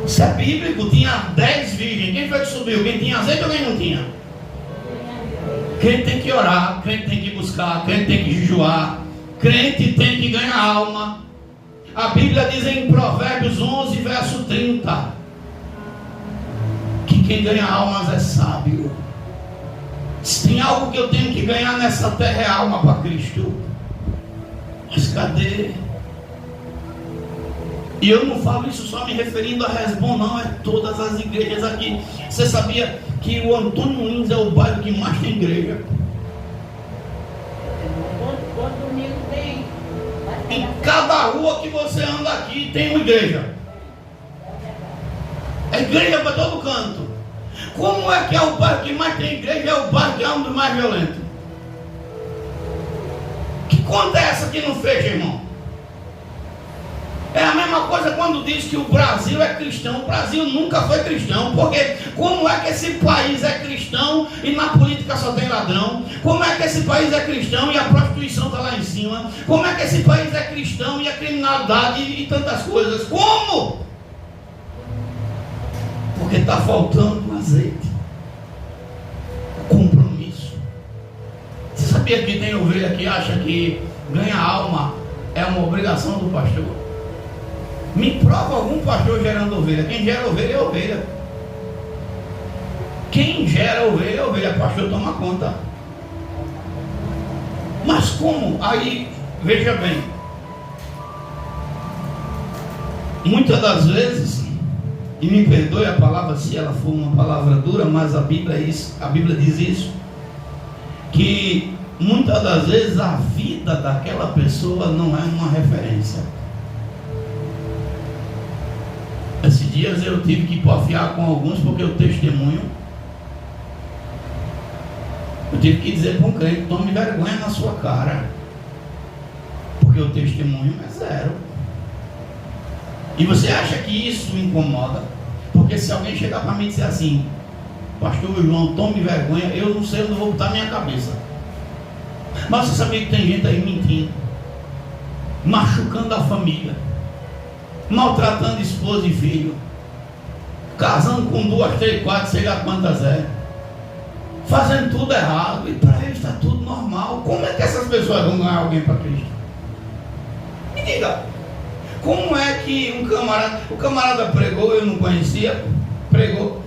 Isso é bíblico. Tinha 10 virgens. Quem foi que subiu? Quem tinha azeite ou quem não tinha? Crente tem que orar, crente tem que buscar, crente tem que jejuar, crente tem que ganhar alma. A Bíblia diz em Provérbios 11, verso 30, que quem ganha almas é sábio. Se tem algo que eu tenho que ganhar nessa terra é alma para Cristo. Mas cadê? E eu não falo isso só me referindo a Resbom, não, é todas as igrejas aqui. Você sabia que o Antônio Lins é o bairro que mais tem igreja? Todo domingo tem. Em cada rua que você anda aqui tem uma igreja. É igreja para todo canto. Como é que é o bairro que mais tem igreja? É o bairro que é um dos mais violentos. Que conta é essa que não fecha, irmão? É a mesma coisa quando diz que o Brasil é cristão. O Brasil nunca foi cristão. Porque como é que esse país é cristão e na política só tem ladrão? Como é que esse país é cristão e a prostituição está lá em cima? Como é que esse país é cristão e a criminalidade e tantas coisas? Como? Porque está faltando azeite. Compromisso. Você sabia que tem ovelha que acha que ganhar alma é uma obrigação do pastor? Me prova algum pastor gerando ovelha. Quem gera ovelha é ovelha. Quem gera ovelha é ovelha. Pastor toma conta. Mas como? Aí, veja bem. Muitas das vezes, e me perdoe a palavra se ela for uma palavra dura, mas a Bíblia diz isso, que muitas das vezes a vida daquela pessoa não é uma referência. Esses dias eu tive que porfiar com alguns porque o testemunho, eu tive que dizer para um crente: tome vergonha na sua cara, porque o testemunho é zero. E você acha que isso incomoda? Porque se alguém chegar para mim e dizer assim: pastor João, tome vergonha, eu não sei onde eu vou botar minha cabeça. Mas você sabia que tem gente aí mentindo, machucando a família, maltratando esposa e filho, casando com 2, 3, 4, sei lá quantas é, fazendo tudo errado, e para eles está tudo normal. Como é que essas pessoas vão ganhar alguém para Cristo? Me diga, como é que o camarada pregou, eu não conhecia, pregou,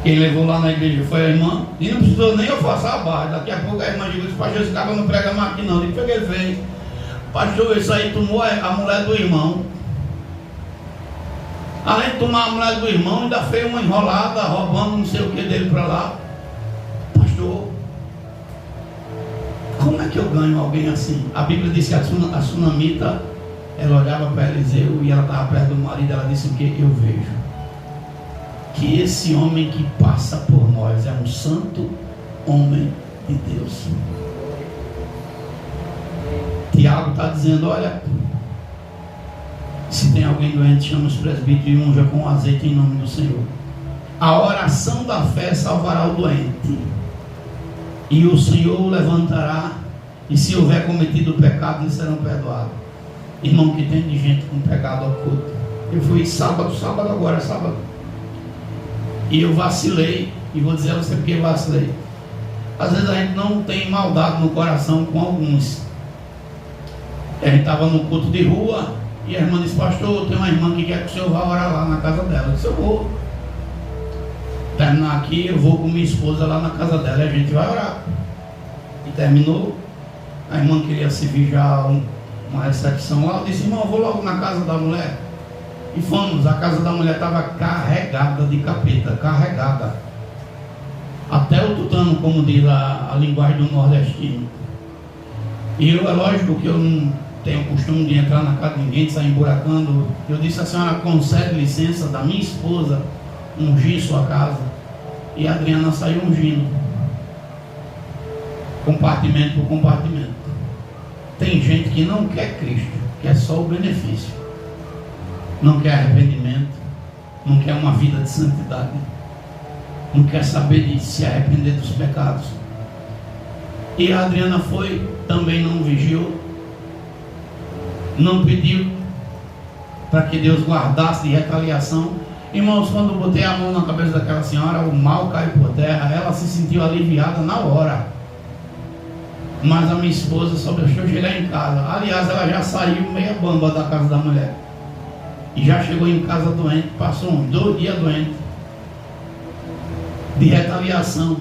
quem levou lá na igreja foi a irmã, e não precisou nem eu forçar a barra. Daqui a pouco a irmã disse: pastor, esse cara não prega mais aqui não. O que ele fez? Pastor, isso aí tomou a mulher do irmão. Além de tomar a mulher do irmão, ainda fez uma enrolada, roubando não sei o que dele para lá. Pastor, como é que eu ganho alguém assim? A Bíblia diz que a sunamita ela olhava para Eliseu e ela estava perto do marido. Ela disse o que? Eu vejo que esse homem que passa por nós é um santo homem de Deus. Tiago está dizendo, olha, se tem alguém doente, chama os presbíteros e unja com azeite em nome do Senhor. A oração da fé salvará o doente, e o Senhor o levantará, e se houver cometido pecado, lhe serão perdoados. Irmão, que tem de gente com pecado oculto. Eu fui sábado agora, e eu vacilei, e vou dizer a você porque vacilei. Às vezes a gente não tem maldade no coração com alguns. A gente estava no culto de rua, e a irmã disse, pastor, tem uma irmã que quer que o senhor vá orar lá na casa dela. Eu disse, eu vou. Terminar aqui, eu vou com minha esposa lá na casa dela e a gente vai orar. E terminou, a irmã queria servir já uma recepção lá. Eu disse, irmão, eu vou logo na casa da mulher. E fomos, a casa da mulher estava carregada de capeta, carregada. Até o tutano, como diz a linguagem do nordestino. E eu, é lógico que eu não tenho o costume de entrar na casa de ninguém, de sair emburacando. Eu disse, a senhora concede licença da minha esposa ungir sua casa? E a Adriana saiu ungindo, compartimento por compartimento. Tem gente que não quer Cristo, quer só o benefício, não quer arrependimento, não quer uma vida de santidade, não quer saber de se arrepender dos pecados. E a Adriana foi, também não vigiou, não pediu para que Deus guardasse de retaliação. Irmãos, quando eu botei a mão na cabeça daquela senhora, o mal caiu por terra, ela se sentiu aliviada na hora. Mas a minha esposa só deixou chegar em casa. Aliás, ela já saiu meia bamba da casa da mulher. E já chegou em casa doente, passou uns 2 dias doente. De retaliação.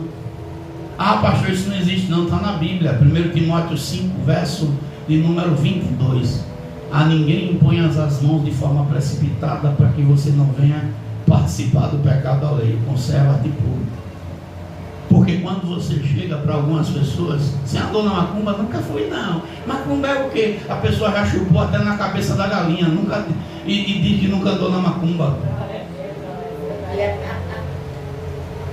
Ah, pastor, isso não existe não, está na Bíblia. 1 Timóteo 5, verso de número 22. A ninguém imponha as mãos de forma precipitada, para que você não venha participar do pecado da lei. Conserva-te puro. Porque quando você chega para algumas pessoas, você andou na macumba? Nunca fui não. Macumba é o quê? A pessoa já chupou até na cabeça da galinha, nunca, e diz que nunca andou na macumba.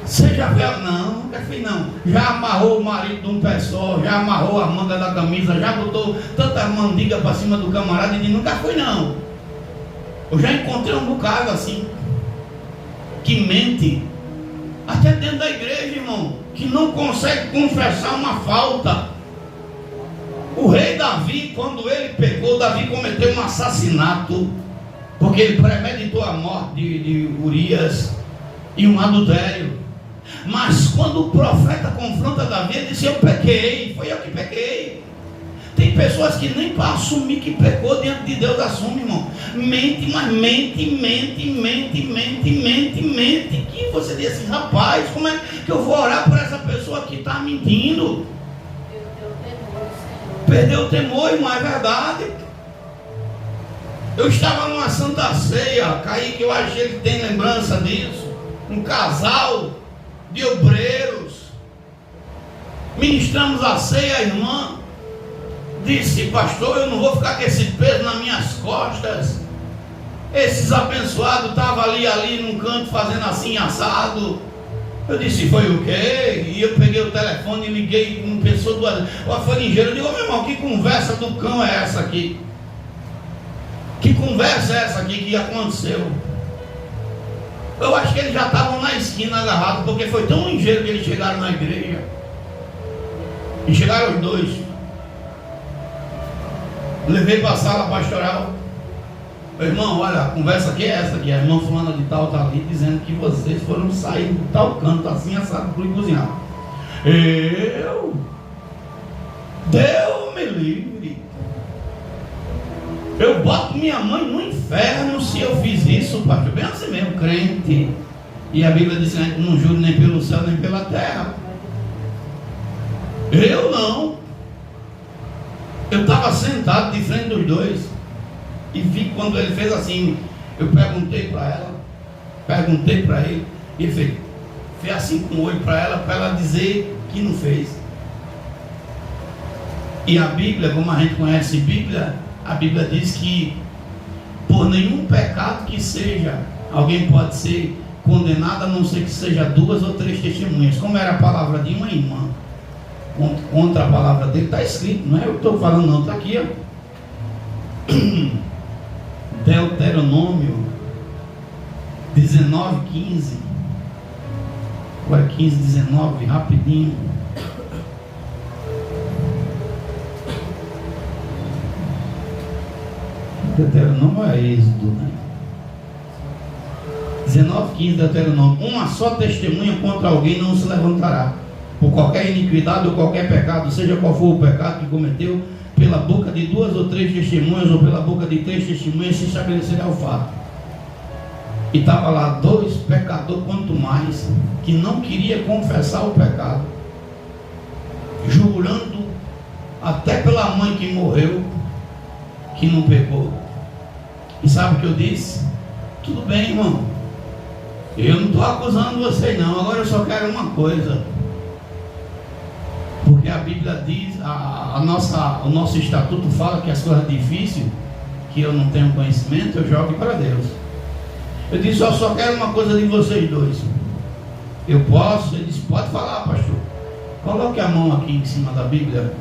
Você já viu? Não, nunca fui não. Já amarrou o marido de um pé só, já amarrou a manga da camisa, já botou tanta mandiga para cima do camarada e diz, nunca fui não. Eu já encontrei um bocado assim, que mente, até dentro da igreja, irmão, que não consegue confessar uma falta. O rei Davi, quando ele pecou, Davi cometeu um assassinato, porque ele premeditou a morte de Urias e um adultério. Mas quando o profeta confronta Davi, ele disse, eu pequei, foi eu que pequei. Tem pessoas que nem para assumir que pecou diante de Deus assume, irmão. Mente, mas mente. Que você diz assim, rapaz, como é que eu vou orar por essa pessoa que está mentindo? Perdeu o temor, irmão, é verdade. Eu estava numa Santa Ceia, Kaique, eu achei que tem lembrança disso. Um casal de obreiros, ministramos a ceia, a irmã disse, pastor, eu não vou ficar com esse peso nas minhas costas. Esses abençoados estavam ali num canto fazendo assim, assado. Eu disse, foi o quê? E eu peguei o telefone e liguei, uma pessoa do faringeiro. Eu digo, meu irmão, que conversa do cão é essa aqui? Que conversa é essa aqui que aconteceu? Eu acho que eles já estavam na esquina agarrados, porque foi tão ligeiro que eles chegaram na igreja. E chegaram os 2. Levei para a sala pastoral. Meu irmão, olha, a conversa aqui é essa aqui. A irmã fulana de tal está ali dizendo que vocês foram sair de tal canto, assim, assado, por cozinhar. Deus me livre. Eu boto minha mãe no inferno se eu fiz isso, pastor. Bem assim mesmo, crente. E a Bíblia diz que não juro nem pelo céu nem pela terra. Eu não. Eu estava sentado de frente dos 2 e vi quando ele fez assim. Eu perguntei para ela, perguntei para ele, e ele fez assim com o olho para ela dizer que não fez. E a Bíblia, como a gente conhece Bíblia, A Bíblia diz que por nenhum pecado que seja, alguém pode ser condenado, a não ser que seja 2 ou 3 testemunhas. Como era a palavra de uma irmã contra a palavra dele, está escrito, não é eu que estou falando não, está aqui, ó. Deuteronômio 19:15, ou é 15:19, rapidinho. Deuteronômio é Êxodo, né? 19:15, Deuteronômio: uma só testemunha contra alguém não se levantará, por qualquer iniquidade ou qualquer pecado, seja qual for o pecado que cometeu, pela boca de 2 ou 3 testemunhas, ou pela boca de 3 testemunhas, se estabelecerá o fato. E estava lá 2 pecadores, quanto mais, que não queria confessar o pecado, jurando até pela mãe que morreu, que não pecou. E sabe o que eu disse? Tudo bem, irmão, eu não estou acusando vocês não, agora eu só quero uma coisa, porque a Bíblia diz, o nosso estatuto fala que as coisas difíceis, que eu não tenho conhecimento, eu jogo para Deus. Eu disse, eu só quero uma coisa de vocês dois. Eu posso? Ele disse, pode falar, pastor. Coloque a mão aqui em cima da Bíblia,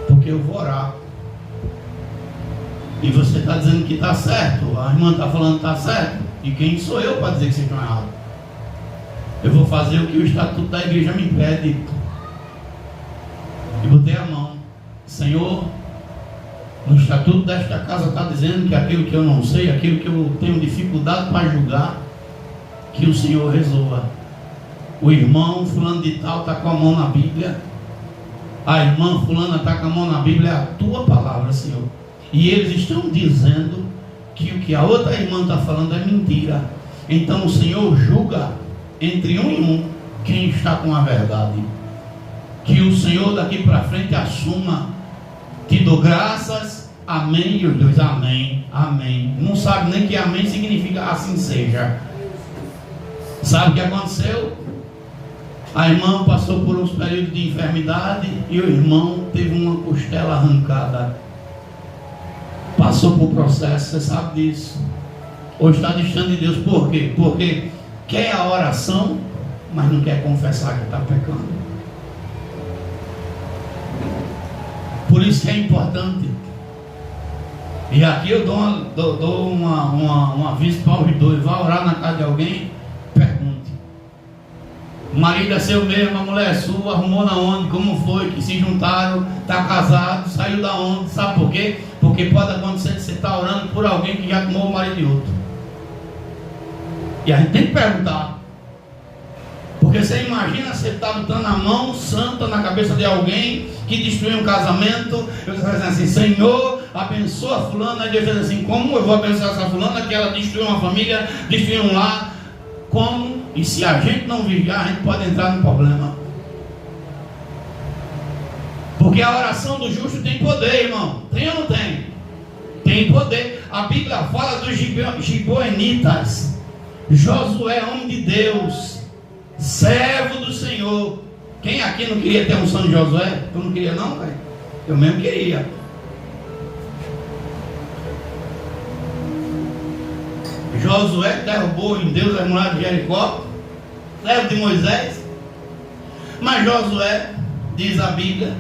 porque eu vou orar. E você está dizendo que está certo, a irmã está falando que está certo, e quem sou eu para dizer que vocês estão errados? Eu vou fazer o que o estatuto da igreja me pede. E botei a mão. Senhor, no estatuto desta casa está dizendo que aquilo que eu não sei, aquilo que eu tenho dificuldade para julgar, que o Senhor resolva. O irmão fulano de tal está com a mão na Bíblia, a irmã fulana está com a mão na Bíblia, é a tua palavra, Senhor. E eles estão dizendo que o que a outra irmã está falando é mentira. Então o Senhor julga entre um e um quem está com a verdade. Que o Senhor daqui para frente assuma. Te dou graças, amém. E os dois, amém, amém. Não sabe nem que amém significa assim seja. Sabe o que aconteceu? A irmã passou por uns períodos de enfermidade e o irmão teve uma costela arrancada. Passou por processo, você sabe disso. Hoje está distante de Deus. Por quê? Porque quer a oração, mas não quer confessar que está pecando. Por isso que é importante. E aqui eu dou um aviso para os dois. Vai orar na casa de alguém, pergunte. O marido é seu mesmo, a mulher é sua, arrumou na onde, como foi, que se juntaram, está casado, saiu da onde, sabe por quê? Porque pode acontecer de você estar orando por alguém que já tomou o marido de outro. E a gente tem que perguntar. Porque você imagina você estar botando a mão santa na cabeça de alguém que destruiu um casamento. Eu estou dizendo assim, Senhor, abençoa fulana. E Deus diz assim, como eu vou abençoar essa fulana que ela destruiu uma família, destruiu um lar? Como? E se a gente não vigiar, a gente pode entrar num problema. Porque a oração do justo tem poder, irmão. Tem ou não tem? Tem poder. A Bíblia fala dos gibeonitas. Josué, homem de Deus, servo do Senhor. Quem aqui não queria ter unção de Josué? Tu não queria não, velho? Eu mesmo queria. Josué derrubou em Deus as muralhas de Jericó, servo de Moisés. Mas Josué, diz a Bíblia,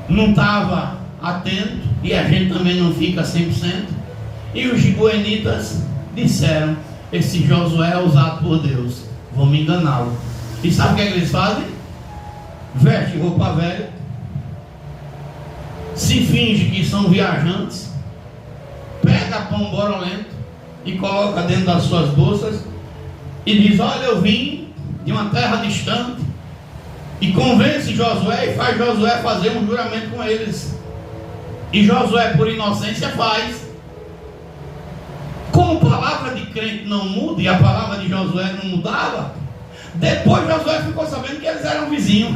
não estava atento, e a gente também não fica 100%. E os gibeonitas disseram, esse Josué é usado por Deus, vamos enganá-lo. E sabe o que eles fazem? Veste roupa velha, se finge que são viajantes, pega pão borolento e coloca dentro das suas bolsas e diz, olha, eu vim de uma terra distante, e convence Josué e faz Josué fazer um juramento com eles. E Josué, por inocência, faz. Como palavra de crente não muda, e a palavra de Josué não mudava, depois Josué ficou sabendo que eles eram vizinhos.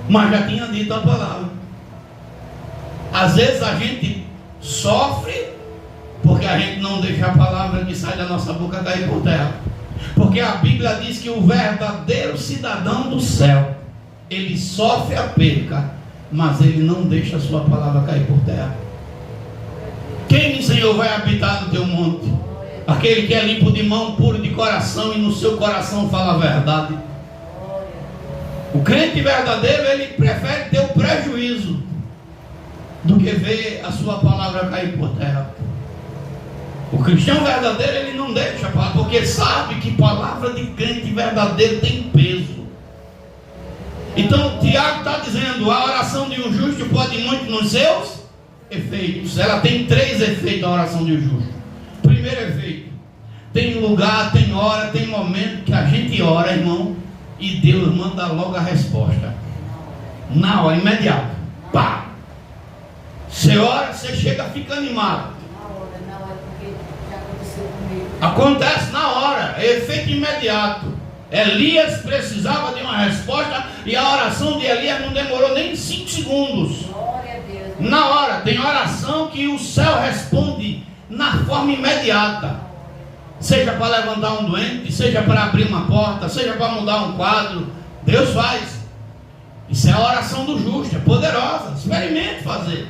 Mas já tinha dito a palavra. Às vezes a gente sofre porque a gente não deixa a palavra que sai da nossa boca cair por terra. Porque a Bíblia diz que o verdadeiro cidadão do céu, ele sofre a perca mas ele não deixa a sua palavra cair por terra. Quem, Senhor, vai habitar no teu monte? Aquele que é limpo de mão, puro de coração, e no seu coração fala a verdade. O crente verdadeiro, ele prefere ter o prejuízo do que ver a sua palavra cair por terra. O cristão verdadeiro, ele não deixa a palavra, porque sabe que palavra de crente verdadeiro tem peso. Então Tiago está dizendo: a oração de um justo pode ir muito nos seus efeitos. Ela tem 3 efeitos, a oração de um justo. Primeiro efeito: tem lugar, tem hora, tem momento que a gente ora, irmão, e Deus manda logo a resposta. Na hora, imediato. Pá! Você ora, você chega, fica animado. Acontece na hora, é efeito imediato. Elias precisava de uma resposta, e a oração de Elias não demorou nem 5 segundos. Na hora, tem oração que o céu responde na forma imediata. Seja para levantar um doente, seja para abrir uma porta, seja para mudar um quadro, Deus faz. Isso é a oração do justo, é poderosa. Experimente fazer.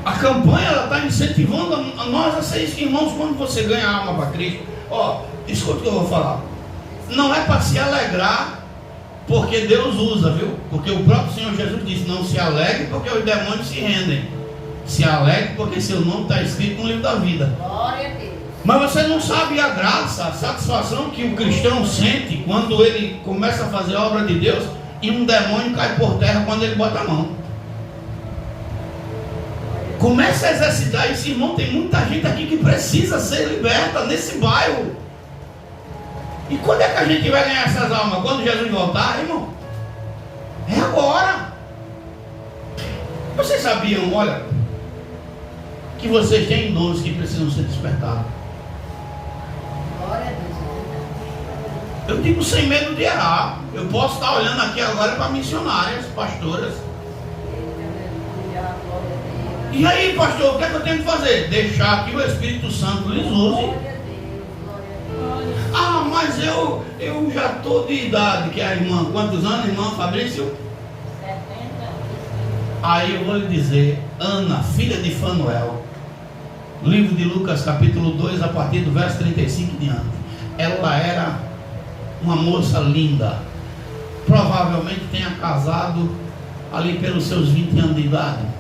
A campanha, ela está incentivando a nós a ser irmãos. Quando você ganha a alma para Cristo, ó, escuta o que eu vou falar. Não é para se alegrar porque Deus usa, viu? Porque o próprio Senhor Jesus disse: não se alegre porque os demônios se rendem. Se alegre porque seu nome está escrito no livro da vida. Glória a Deus. Mas você não sabe a graça, a satisfação que o cristão sente quando ele começa a fazer a obra de Deus e um demônio cai por terra quando ele bota a mão. Comece a exercitar isso, irmão. Tem muita gente aqui que precisa ser liberta nesse bairro. E quando é que a gente vai ganhar essas almas? Quando Jesus voltar, irmão? É agora. Vocês sabiam, olha, que vocês têm dons que precisam ser despertados? Glória a Deus. Eu digo sem medo de errar. Eu posso estar olhando aqui agora para missionárias, pastoras. E aí, pastor, o que é que eu tenho que fazer? Deixar que o Espírito Santo lhes use. Ah, mas eu já estou de idade. Que é a irmã, quantos anos, irmã Fabrício? 70. Aí eu vou lhe dizer: Ana, filha de Fanuel, livro de Lucas capítulo 2, a partir do verso 35 em diante. Ela era uma moça linda. Provavelmente tenha casado ali pelos seus 20 anos de idade.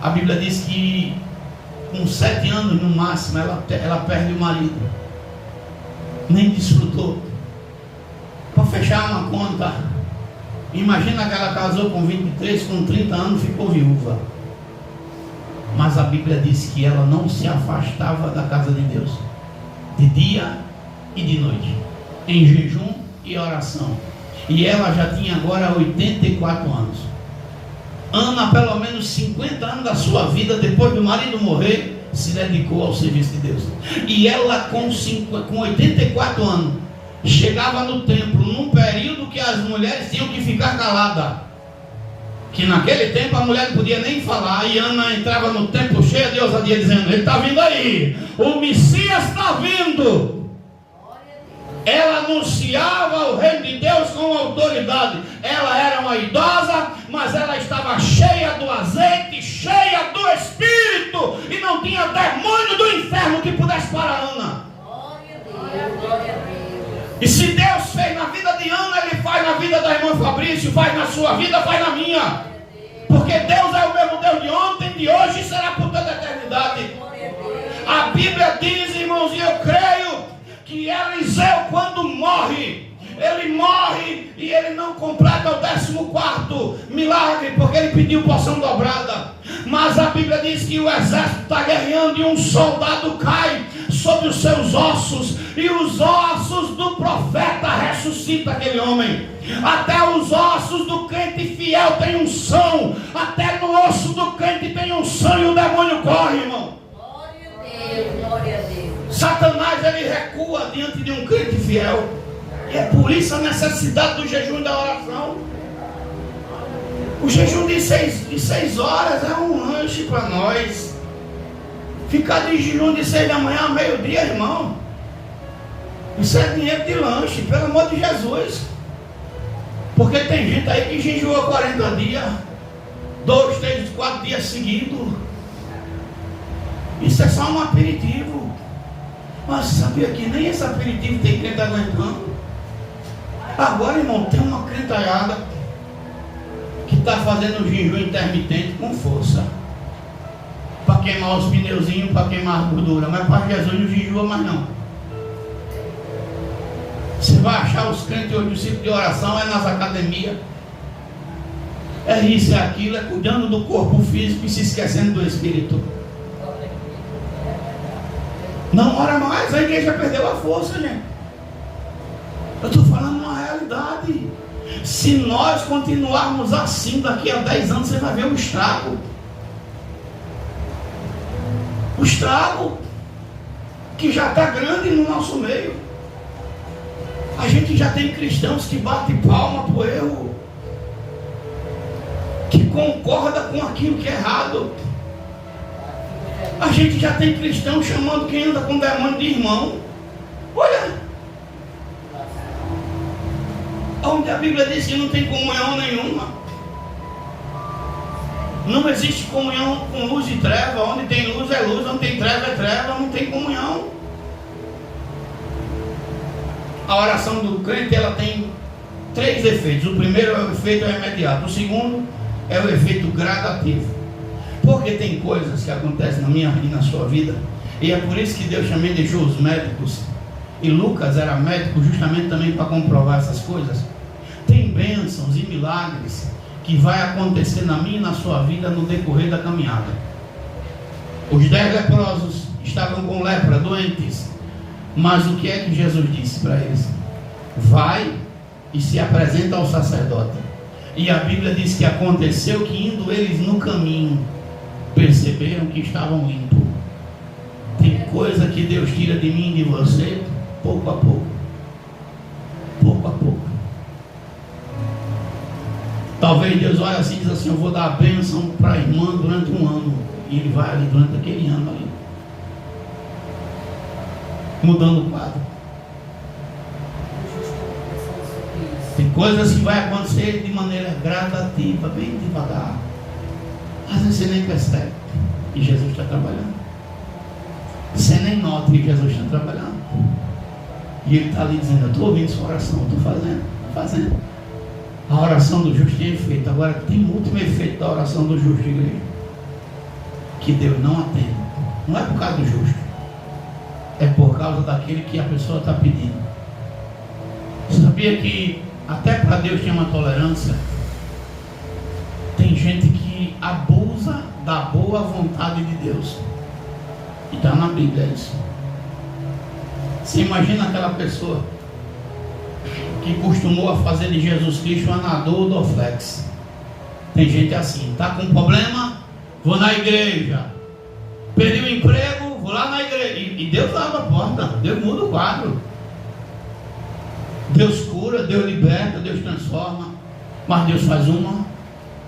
A Bíblia diz que com 7 anos no máximo ela perde o marido. Nem desfrutou. Para fechar uma conta, imagina que ela casou com 23, com 30 anos ficou viúva. Mas a Bíblia diz que ela não se afastava da casa de Deus, de dia e de noite, em jejum e oração. E ela já tinha agora 84 anos. Ana, pelo menos 50 anos da sua vida, depois do marido morrer, se dedicou ao serviço de Deus. E ela com 84 anos chegava no templo num período que as mulheres tinham que ficar caladas, que naquele tempo a mulher não podia nem falar. E Ana entrava no templo cheia de ousadia, dizendo: ele está vindo aí, o Messias está vindo. Ela anunciava o reino de Deus com autoridade. Ela era uma idosa, mas ela estava cheia do azeite, cheia do Espírito, e não tinha demônio do inferno que pudesse parar Ana. Glória a Deus. Glória a Deus. E se Deus fez na vida de Ana, Ele faz na vida da irmã Fabrício, faz na sua vida, faz na minha. Porque Deus é o mesmo Deus de ontem, de hoje e será por toda a eternidade. A Bíblia diz, irmãos, e eu creio que Eliseu, quando morre, ele morre e ele não completa o 14º milagre, porque ele pediu porção dobrada. Mas a Bíblia diz que o exército está guerreando e um soldado cai sobre os seus ossos, e os ossos do profeta ressuscitam aquele homem. Até os ossos do crente fiel tem unção, até no osso do crente tem unção, e o demônio corre, irmão. Glória a Deus. Glória a Deus. Satanás, ele recua diante de um crente fiel. E é por isso a necessidade do jejum e da oração. O jejum de 6 horas é um lanche para nós. Ficar de jejum de 6 da manhã a meio-dia, irmão, isso é dinheiro de lanche, pelo amor de Jesus. Porque tem gente aí que jejua 40 dias, 2, 3, 4 dias seguidos. Isso é só um aperitivo. Mas sabia que nem esse aperitivo tem crente aguentando? Agora, irmão, tem uma crentalhada que está fazendo jejum intermitente com força. Para queimar os pneuzinhos, para queimar a gordura. Mas para Jesus não jejua mais não. Você vai achar os crentes hoje, o ciclo de oração é nas academias. É isso, é aquilo, é cuidando do corpo físico e se esquecendo do espírito. Não ora mais, a igreja perdeu a força, gente. Eu estou falando uma realidade. Se nós continuarmos assim, daqui a 10 anos você vai ver o estrago. O estrago que já está grande no nosso meio. A gente já tem cristãos que batem palma para o erro, que concorda com aquilo que é errado. A gente já tem cristão chamando quem anda com demônio de irmão. Olha, onde a Bíblia diz que não tem comunhão nenhuma. Não existe comunhão com luz e treva. Onde tem luz é luz, onde tem treva é treva, não tem comunhão. A oração do crente, ela tem 3 efeitos. O primeiro é o efeito imediato. O segundo é o efeito gradativo. Porque tem coisas que acontecem na minha e na sua vida, e é por isso que Deus também deixou os médicos, e Lucas era médico justamente também para comprovar essas coisas. Tem bênçãos e milagres que vai acontecer na minha e na sua vida no decorrer da caminhada. Os 10 leprosos estavam com lepra, doentes, mas o que é que Jesus disse para eles? Vai e se apresenta ao sacerdote. E a Bíblia diz que aconteceu que indo eles no caminho, perceberam que estavam limpos. Tem coisa que Deus tira de mim e de você, pouco a pouco. Pouco a pouco. Talvez Deus olhe assim e diz assim: eu vou dar a bênção para a irmã durante um ano. E ele vai ali durante aquele ano ali, mudando o quadro. Tem coisas que vai acontecer de maneira gradativa, bem devagar. Às vezes você nem percebe que Jesus está trabalhando. Você nem nota que Jesus está trabalhando. E Ele está ali dizendo: eu estou ouvindo sua oração, eu estou fazendo. A oração do justo tem efeito. Agora tem o último efeito da oração do justo, igreja, que Deus não atende. Não é por causa do justo, é por causa daquele que a pessoa está pedindo. Sabia que até para Deus tem uma tolerância? Tem gente que abusa da boa vontade de Deus. E está na Bíblia isso. Você imagina aquela pessoa que costumou a fazer de Jesus Cristo um anador do Oflex. Tem gente assim: está com problema, vou na igreja. Perdi o emprego, vou lá na igreja. E Deus abre a porta, Deus muda o quadro. Deus cura, Deus liberta, Deus transforma. Mas Deus faz uma,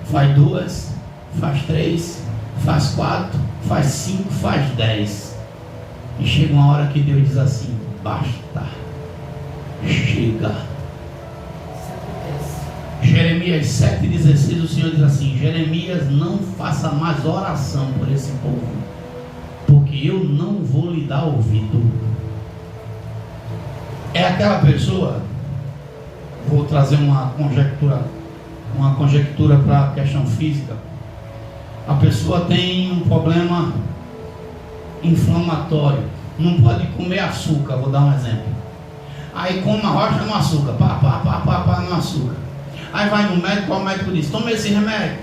faz 2, faz 3, faz 4, faz 5, faz 10. E chega uma hora que Deus diz assim: basta, chega. Jeremias 7,16, o Senhor diz assim: Jeremias, não faça mais oração por esse povo, porque eu não vou lhe dar ouvido. É aquela pessoa, vou trazer uma conjectura para a questão física. A pessoa tem um problema inflamatório, não pode comer açúcar, vou dar um exemplo. Aí come uma rocha no açúcar, pá no açúcar. Aí vai no médico, o médico diz: toma esse remédio,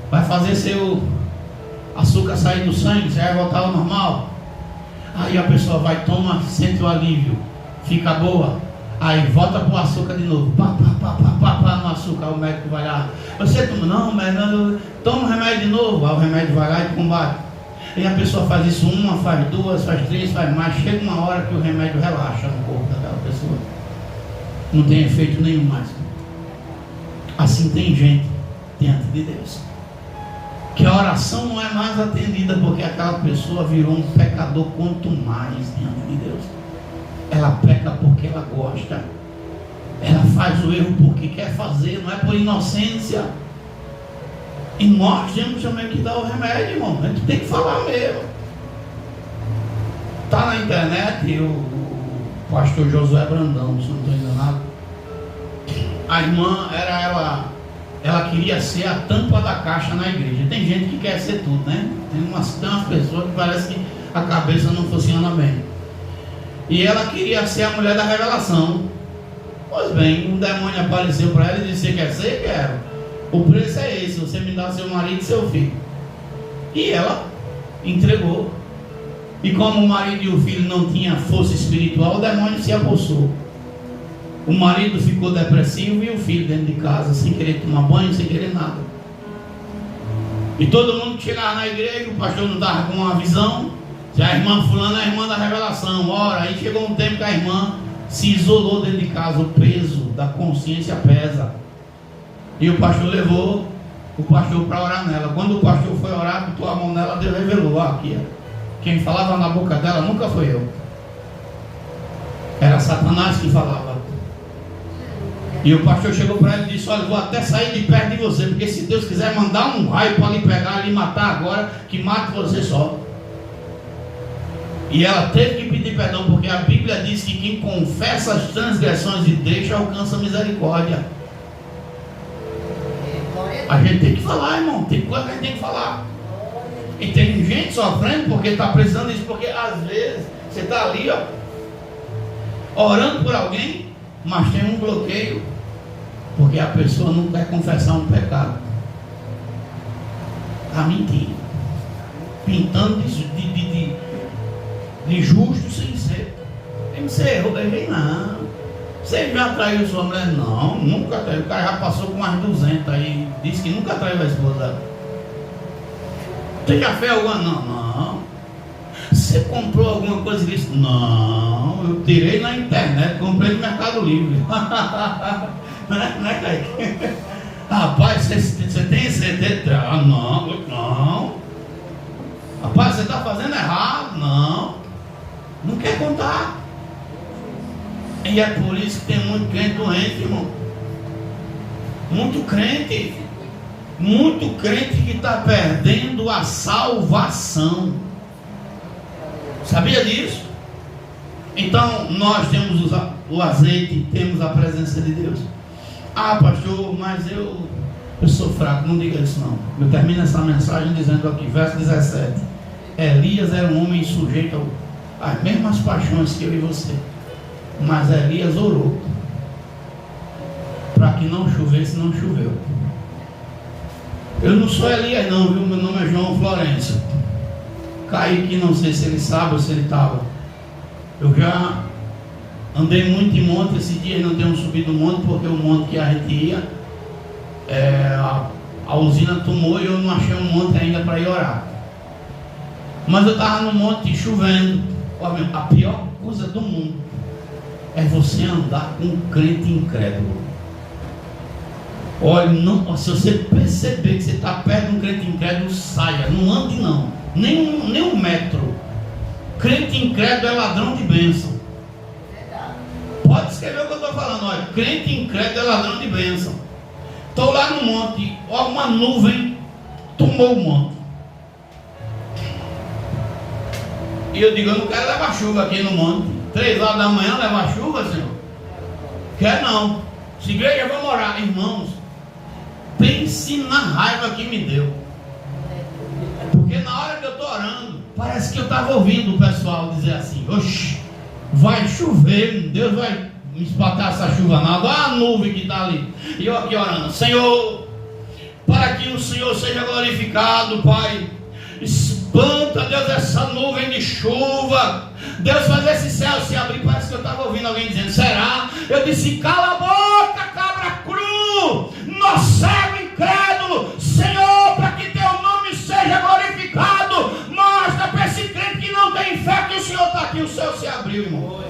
vai fazer seu açúcar sair do sangue, você vai voltar ao normal. Aí a pessoa vai, toma, sente o alívio, fica boa. Aí volta para o açúcar de novo, pá no açúcar. Aí o médico vai lá: você toma? Não, médico, toma o remédio de novo. Aí o remédio vai lá e combate. E a pessoa faz isso uma, faz 2, faz 3, faz mais. Chega uma hora que o remédio relaxa no corpo daquela pessoa, não tem efeito nenhum mais. Assim tem gente diante de Deus que a oração não é mais atendida, porque aquela pessoa virou um pecador quanto mais diante de Deus. Ela peca porque ela gosta. Ela faz o erro porque quer fazer, não é por inocência. E nós temos também que dar o remédio, irmão. A gente tem que falar mesmo. Está na internet o pastor Josué Brandão, se não estou enganado. A irmã ela queria ser a tampa da caixa na igreja. Tem gente que quer ser tudo, né? Tem umas pessoas que parece que a cabeça não funciona bem. E ela queria ser a mulher da revelação. Pois bem, um demônio apareceu para ela e disse: você quer ser? Quero. O preço é esse, você me dá seu marido e seu filho. E ela entregou. E como o marido e o filho não tinham força espiritual, o demônio se apossou. O marido ficou depressivo e o filho dentro de casa, sem querer tomar banho, sem querer nada. E todo mundo que chegava na igreja, o pastor não estava com uma visão. Se a irmã fulana é a irmã da revelação. Ora, aí chegou um tempo que a irmã se isolou dentro de casa. O peso da consciência pesa. E o pastor levou o pastor para orar nela. Quando o pastor foi orar, botou a mão nela, Deus revelou: aqui, quem falava na boca dela nunca foi eu. Era Satanás que falava. E o pastor chegou para ela e disse: olha, vou até sair de perto de você, porque se Deus quiser mandar um raio para lhe pegar e lhe matar agora, que mate você só. E ela teve que pedir perdão, porque a Bíblia diz que quem confessa as transgressões e deixa, alcança a misericórdia. A gente tem que falar, irmão. Tem coisa que a gente tem que falar. E tem gente sofrendo porque está precisando disso. Porque às vezes você está ali, orando por alguém, mas tem um bloqueio, porque a pessoa não quer confessar um pecado. Está mentindo, pintando de justo sem ser. Você errou, errei não. Você já traiu sua mulher? Não, nunca traiu. O cara já passou com umas 200 aí, disse que nunca traiu a esposa. Você já fez alguma? Não. Você comprou alguma coisa disso? Não, eu tirei na internet, comprei no Mercado Livre. Né, Kaique? Rapaz, você tem certeza? Não. Rapaz, você está fazendo errado? Não quer contar. E é por isso que tem muito crente doente, irmão. Muito crente que está perdendo a salvação. Sabia disso? Então nós temos o azeite, temos a presença de Deus. Ah, pastor, mas eu sou fraco. Não diga isso não. Eu termino essa mensagem dizendo aqui, verso 17: Elias era um homem sujeito às mesmas paixões que eu e você, mas Elias orou para que não chovesse, não choveu. Eu não sou Elias não, viu? Meu nome é João Florencio. Kaique, não sei se ele sabe ou se ele estava. Eu já andei muito em monte. Esse dia não tenho subido o monte, porque o monte que a gente ia, a usina tomou e eu não achei um monte ainda para ir orar. Mas eu estava no monte chovendo. A pior coisa do mundo é você andar com um crente incrédulo. Olha, se você perceber que você está perto de um crente incrédulo, saia, não ande não, nem um metro. Crente incrédulo é ladrão de bênção. Pode escrever o que eu estou falando. Olha, crente incrédulo é ladrão de bênção. Estou lá no monte, olha, uma nuvem tomou o monte. E eu digo: eu não quero levar chuva aqui no monte. 3 horas da manhã levar chuva, Senhor? Quer não. Se igreja, vamos orar. Irmãos, pense na raiva que me deu. Porque na hora que eu estou orando, parece que eu estava ouvindo o pessoal dizer assim: oxe, vai chover, Deus vai me espatar essa chuva nada. Olha a nuvem que está ali. E eu aqui orando: Senhor, para que o Senhor seja glorificado, Pai. Espanta, Deus, essa nuvem de chuva. Deus, faz esse céu se abrir. Parece que eu estava ouvindo alguém dizendo: será? Eu disse: cala a boca, cabra cru, nó cego incrédulo. Senhor, para que teu nome seja glorificado, mostra para esse crente que não tem fé que o Senhor está aqui. O céu se abriu, irmão.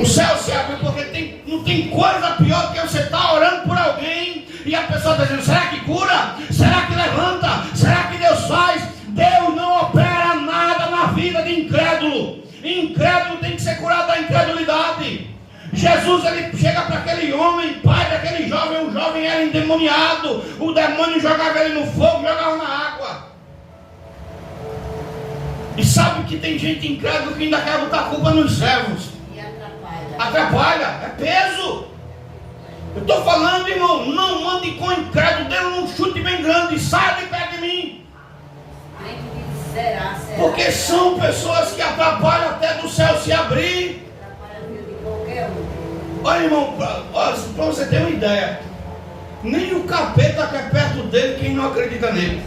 O céu se abriu, porque não tem coisa pior do que você estar orando por alguém e a pessoa está dizendo: será que cura? Será que levanta? Será que Deus faz? Deus não opera nada na vida de incrédulo. Incrédulo tem que ser curado da incredulidade. Jesus, ele chega para aquele homem, pai daquele jovem, o jovem era endemoniado, o demônio jogava ele no fogo, jogava na água. E sabe que tem gente incrédula que ainda quer botar a culpa nos servos. E atrapalha. Atrapalha, é peso. Eu estou falando, irmão, não mande com incrédulo, dê um chute bem grande, sai de perto de mim. Será. Porque são pessoas que atrapalham até do céu se abrir. Atrapalha a vida de qualquer um. Olha, irmão, para você ter uma ideia, nem o capeta quer perto dele quem não acredita nele.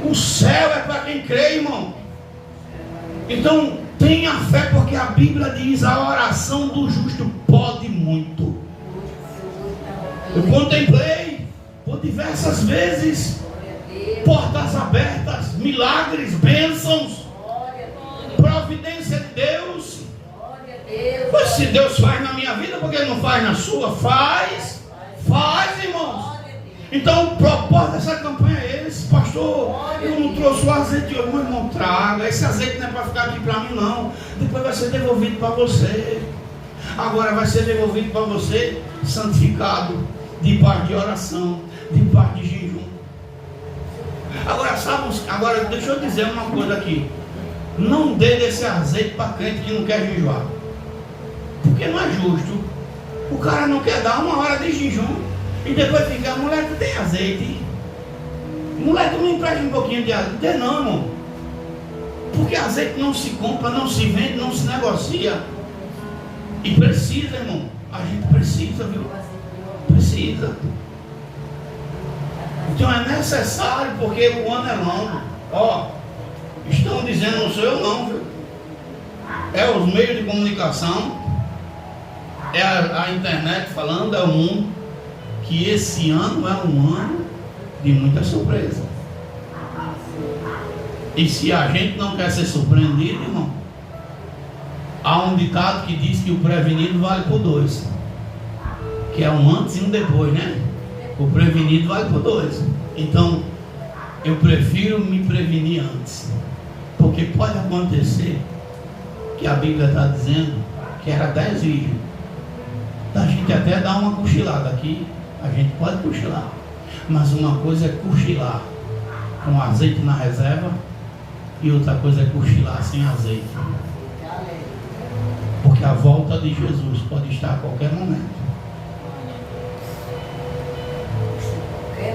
O céu é para quem crê, irmão. Então tenha fé, porque a Bíblia diz: a oração do justo pode muito. Eu contemplei por diversas vezes portas abertas, milagres, bênçãos, providência de Deus. Mas se Deus faz na minha vida, por que Ele não faz na sua? Faz, irmãos. Então o propósito dessa campanha é esse: pastor, eu não trouxe o azeite hoje, meu irmão, traga. Esse azeite não é para ficar aqui para mim, não. Depois vai ser devolvido para você. Agora vai ser devolvido para você santificado, de parte de oração, de parte de jejum. Agora deixa eu dizer uma coisa aqui: não dê desse azeite para crente que não quer jejuar, porque não é justo. O cara não quer dar uma hora de jejum e depois fica: mulher, tu tem azeite? Mulher, tu me empresta um pouquinho de azeite? Não, não, irmão. Porque azeite não se compra, não se vende, não se negocia. E precisa, irmão. A gente precisa, viu? Precisa. Então é necessário, porque o ano é longo. Ó, estão dizendo, não sou eu não, viu? É os meios de comunicação, é a internet falando, é o mundo, que esse ano é um ano de muita surpresa. E se a gente não quer ser surpreendido, irmão, há um ditado que diz que o prevenido vale por 2, que é um antes e um depois, né? O prevenido vale por 2. Então eu prefiro me prevenir antes, porque pode acontecer que a Bíblia está dizendo que era 10 vídeos, a gente até dá uma cochilada aqui. A gente pode cochilar, mas uma coisa é cochilar com azeite na reserva e outra coisa é cochilar sem azeite. Porque a volta de Jesus pode estar a qualquer momento.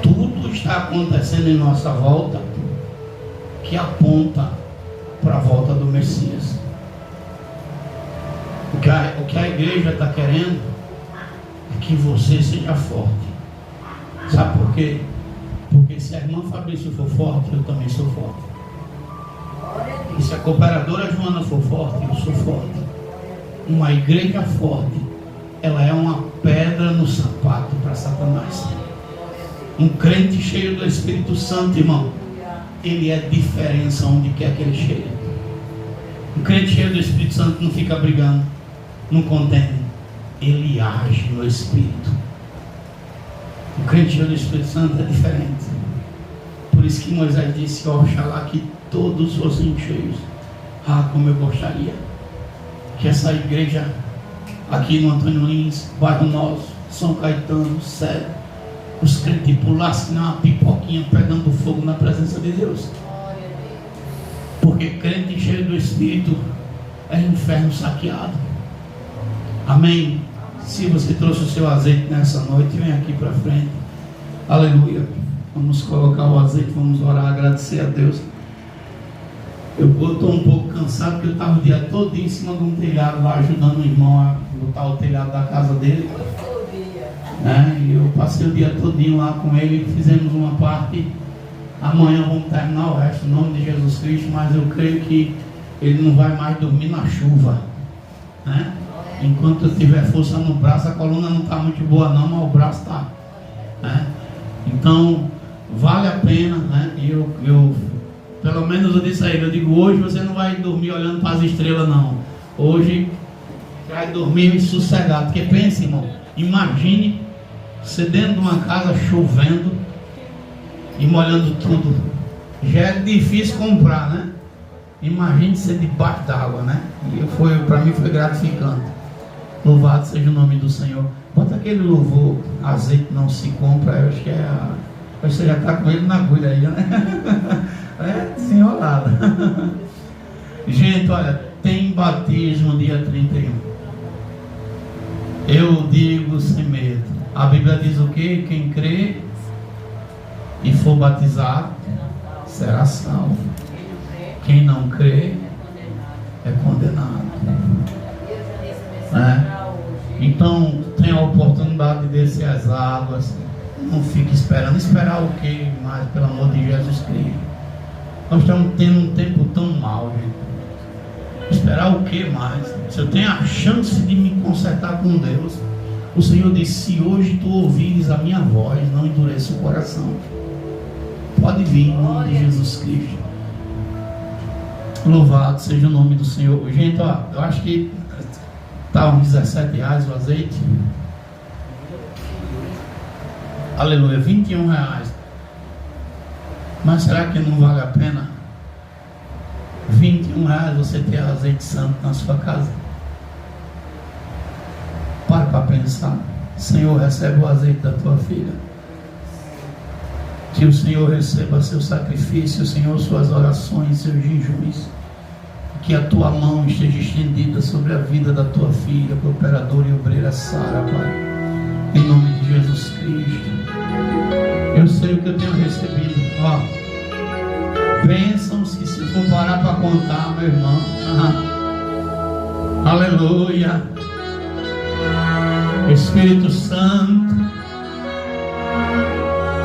Tudo está acontecendo em nossa volta que aponta para a volta do Messias. O que a igreja está querendo é que você seja forte. Sabe por quê? Porque se a irmã Fabrício for forte, eu também sou forte. E se a cooperadora Joana for forte, eu sou forte. Uma igreja forte, ela é uma pedra no sapato para Satanás. Um crente cheio do Espírito Santo, irmão, ele é diferença onde quer que ele chegue. Um crente cheio do Espírito Santo não fica brigando, não contende, ele age no Espírito. O crente cheio do Espírito Santo é diferente. Por isso que Moisés disse: oxalá que todos fossem cheios. Ah, como eu gostaria que essa igreja aqui no Antônio Lins, bairro nosso, São Caetano, Sé, os crentes pulassem uma pipoquinha pegando fogo na presença de Deus. Porque crente cheio do Espírito é inferno saqueado. Amém. Se você trouxe o seu azeite nessa noite, vem aqui para frente. Aleluia. Vamos colocar o azeite, vamos orar, agradecer a Deus. Eu estou um pouco cansado, porque eu estava o dia todo em cima de um telhado lá, ajudando o irmão a botar o telhado da casa dele. E eu passei o dia todinho lá com ele, fizemos uma parte. Amanhã vamos terminar o resto, em nome de Jesus Cristo, mas eu creio que ele não vai mais dormir na chuva, né? Enquanto eu tiver força no braço, a coluna não está muito boa não, mas o braço está, né? Então vale a pena, né? E eu pelo menos eu disse a ele, eu digo: hoje você não vai dormir olhando para as estrelas não, hoje vai dormir sossegado. Porque pense, irmão, imagine você dentro de uma casa chovendo e molhando tudo. Já é difícil comprar, né? Imagine ser debaixo d'água, né? E para mim foi gratificante. Louvado seja o nome do Senhor. Bota aquele louvor, azeite não se compra. Eu acho que você já está com ele na agulha aí, né? É desenrolada. Gente, olha, tem batismo dia 31. Eu digo sem medo. A Bíblia diz o quê? Quem crê e for batizado será salvo. Quem não crê é condenado. Então, tem a oportunidade de descer as águas. Não fique esperando. Esperar o quê mais, pelo amor de Jesus Cristo? Nós estamos tendo um tempo tão mau, gente. Esperar o que mais? Se eu tenho a chance de me consertar com Deus, o Senhor disse: se hoje tu ouvires a minha voz, não endureça o coração. Pode vir em nome de Jesus Cristo. Louvado seja o nome do Senhor. Gente, ó, eu acho que estavam R$17 o azeite. Aleluia, R$21. Mas será que não vale a pena R$21 você ter azeite santo na sua casa? Para pensar. Senhor, recebe o azeite da tua filha. Que o Senhor receba seu sacrifício, Senhor, suas orações, seus jejuns. Que a tua mão esteja estendida sobre a vida da tua filha, cooperadora e obreira Sara, Pai. Em nome de Jesus Cristo. Eu sei o que eu tenho recebido. Ó, bênçãos que, se for parar para contar, meu irmão, aleluia. Espírito Santo,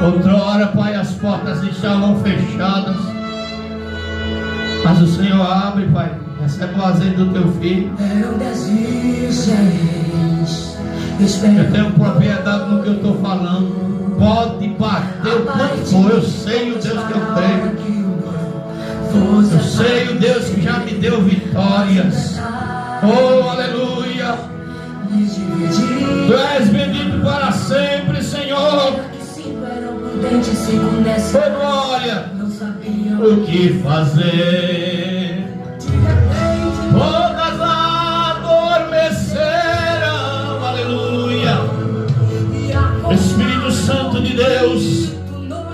outrora, Pai, as portas estavam fechadas, mas o Senhor abre, Pai. Recebe o azeite do teu filho. Eu tenho propriedade no que eu estou falando. Pode bater o quanto for. Eu sei o Deus que eu creio. Eu sei o Deus que já me deu vitórias. Oh, aleluia. Tu és bendito para sempre, Senhor. Oh, glória. O que fazer? Todas adormeceram. Aleluia. Espírito Santo de Deus,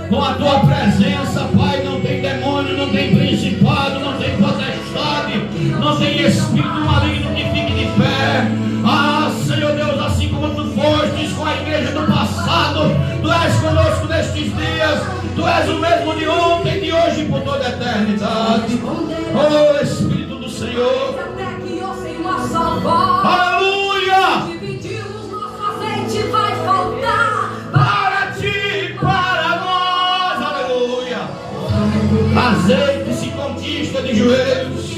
com a tua presença, Pai, não tem demônio, não tem principado, não tem potestade, não tem espírito maligno que fique de pé. Ah, Senhor Deus, assim como tu fostes com a igreja do passado, tu és conosco nestes dias. Tu és o mesmo de ontem, de hoje e por toda a eternidade. Oh, Espírito do Senhor, aleluia. Dividimos nosso azeite, vai faltar. Para ti, para nós, aleluia. Azeite se conquista de joelhos.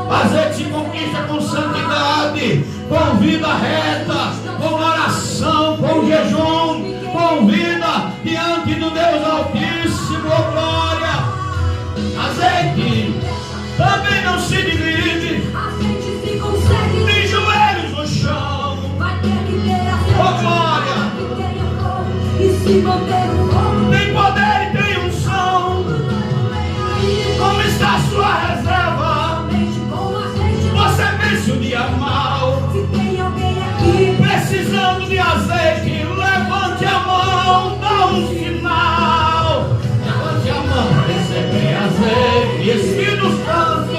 Azeite se conquista com santidade, com vida reta, com oração, com jejum, com vida diante do Deus Altíssimo. Oh, glória. Azeite também não se divide. De joelhos no chão. Oh, glória. Tem poder e tem unção. Como está a sua reserva? Você vence o dia mal. Precisando de azeite, levante a mão, dá um sinal. Levante a mão para receber azeite. Espírito Santo,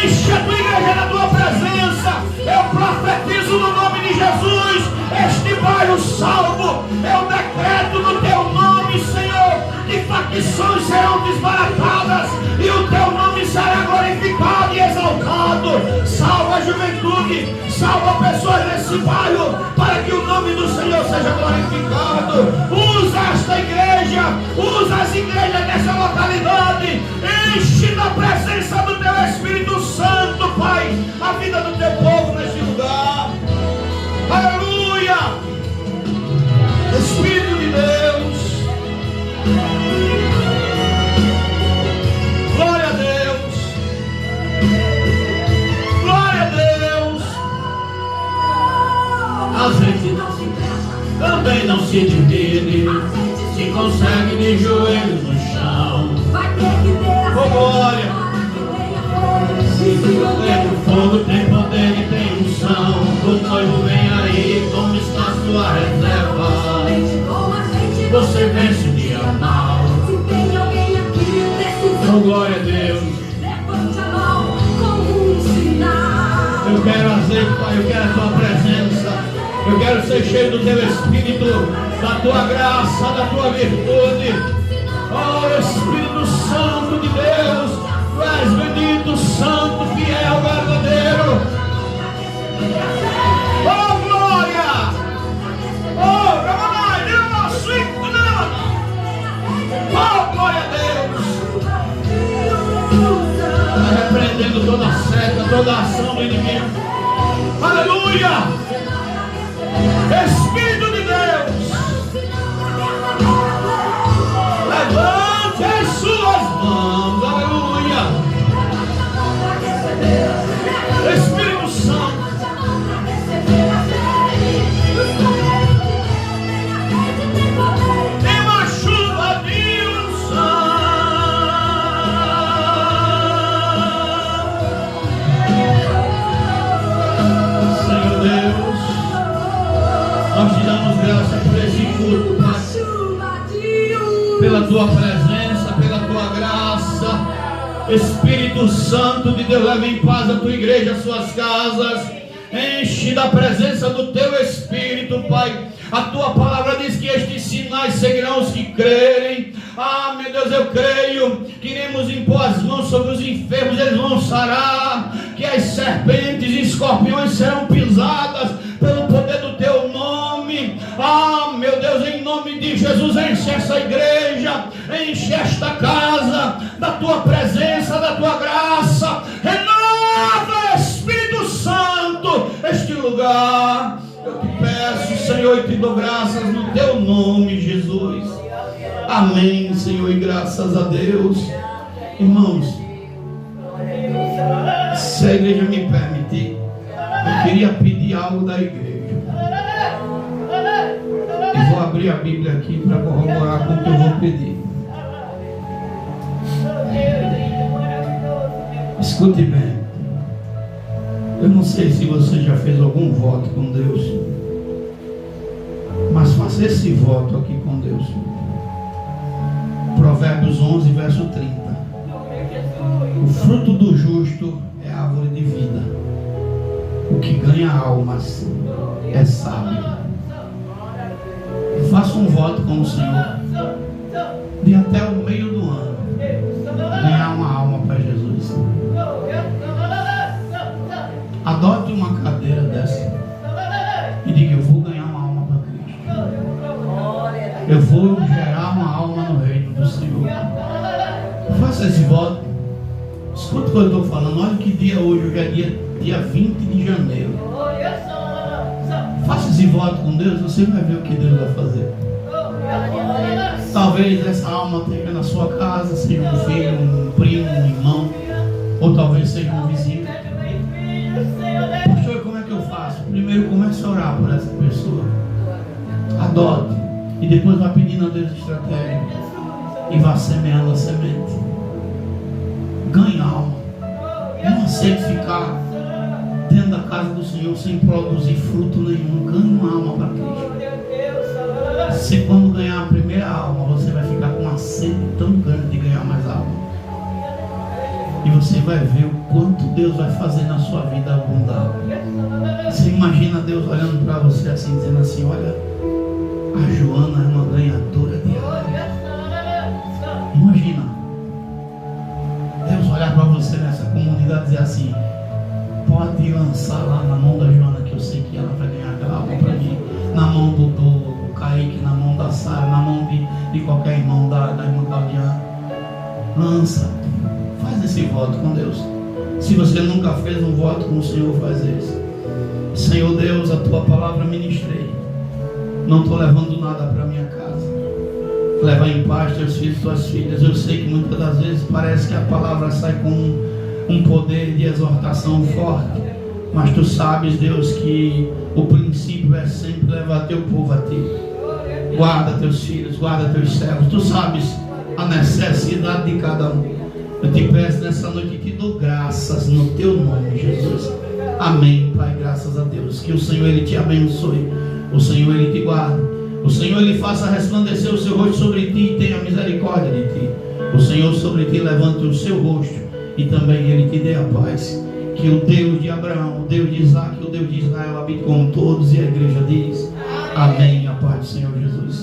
enche a tua igreja na tua presença. Eu profetizo no nome de Jesus. Este bairro salvo, eu decreto no teu nome, Senhor, que facções serão desbaratadas e o teu nome será glorificado e exaltado. Salva a juventude, salva pessoas nesse bairro, para que o nome do Senhor seja glorificado. Usa esta igreja, usa as igrejas dessa localidade, enche da presença do teu Espírito Santo, Pai, a vida do teu povo nesse lugar. Aleluia. Espírito de Deus, glória a Deus, glória a Deus. Azeite também não se divide, se consegue de joelhos no chão. Oh, glória. Oh, glória a Deus. Levante a mão como um sinal. Eu quero azeite, Pai, eu quero a tua presença. Eu quero ser cheio do teu Espírito, da tua graça, da tua virtude. Oh, Espírito Santo de Deus, tu és bendito, santo, fiel, verdadeiro. Oh, glória! Oh, glória a Deus! Está repreendendo toda seta, toda ação do inimigo. Aleluia! Espírito de Deus, levante as suas mãos. Aleluia! Espírito Santo, tem uma chuva de unção. Senhor Deus, nós te damos graça por esse culto, Pai, pela tua presença, pela tua graça. Espírito Santo de Deus, leva em paz a tua igreja, as suas casas. Enche da presença do teu Espírito, Pai. A tua palavra diz que estes sinais seguirão os que crerem. Ah, meu Deus, eu creio que iremos impor as mãos sobre os enfermos, eles vão sarar, que as serpentes e escorpiões serão pisadas pelo poder do teu nome. Ah, meu Deus, em nome de Jesus, enche essa igreja, enche esta casa da tua presença, da tua graça. Renova, Espírito Santo, este lugar. Eu te peço, Senhor, e te dou graças no teu nome, Jesus. Amém, Senhor, e graças a Deus. Irmãos, se a igreja me permitir, eu queria pedir algo da igreja. E vou abrir a Bíblia aqui para corroborar com o que eu vou pedir. Escute bem. Eu não sei se você já fez algum voto com Deus, mas faça esse voto aqui com Deus. Provérbios 11, verso 30. O fruto do justo é árvore de vida. O que ganha almas é sábio. Faça um voto com o Senhor de até o meio do ano ganhar uma alma para Jesus. Adote uma cadeira dessa e diga: eu vou ganhar uma alma para Cristo. Eu vou gerar uma alma no reino do Senhor. Faça esse voto. Escuta o que eu estou falando. Olha que dia hoje. Hoje é dia 20 de janeiro. Faça esse voto com Deus. Você vai ver o que Deus vai fazer. Talvez essa alma esteja na sua casa, seja um filho, um primo, um irmão, ou talvez seja um vizinho. Pastor, como é que eu faço? Primeiro comece a orar por essa pessoa. Adote. E depois vá pedindo a Deus estratégia. E vá semeando a semente. Ganhe alma. Não aceite ficar dentro da casa do Senhor sem produzir fruto nenhum. Ganhe uma alma para Cristo. Se quando ganhar a primeira alma, você vai ficar com uma sede tão grande de ganhar mais alma. E você vai ver o quanto Deus vai fazer na sua vida abundar. Você imagina Deus olhando para você assim, dizendo assim: olha, a Joana é uma ganhadora diária. Imagina Deus olhar para você nessa comunidade e dizer assim: pode lançar lá na mão da Joana, que eu sei que ela vai ganhar aquela alma para mim. Na mão do Kaique, na mão da Sara, na mão de qualquer irmão da irmã Claudiana. Lança. Faz esse voto com Deus. Se você nunca fez um voto com o Senhor, faz esse. Senhor Deus, a tua palavra ministrei. Não estou levando nada para minha casa. Leva em paz teus filhos e tuas filhas. Eu sei que muitas das vezes parece que a palavra sai com um poder de exortação forte. Mas tu sabes, Deus, que o princípio é sempre levar teu povo a ti. Guarda teus filhos, guarda teus servos. Tu sabes a necessidade de cada um. Eu te peço nessa noite e te dou graças no teu nome, Jesus. Amém, Pai, graças a Deus. Que o Senhor, Ele te abençoe. O Senhor, Ele te guarde. O Senhor, Ele faça resplandecer o seu rosto sobre ti e tenha misericórdia de ti. O Senhor sobre ti levante o seu rosto e também Ele te dê a paz. Que o Deus de Abraão, o Deus de Isaac, o Deus de Israel habite com todos, e a igreja diz amém. A paz do Senhor Jesus.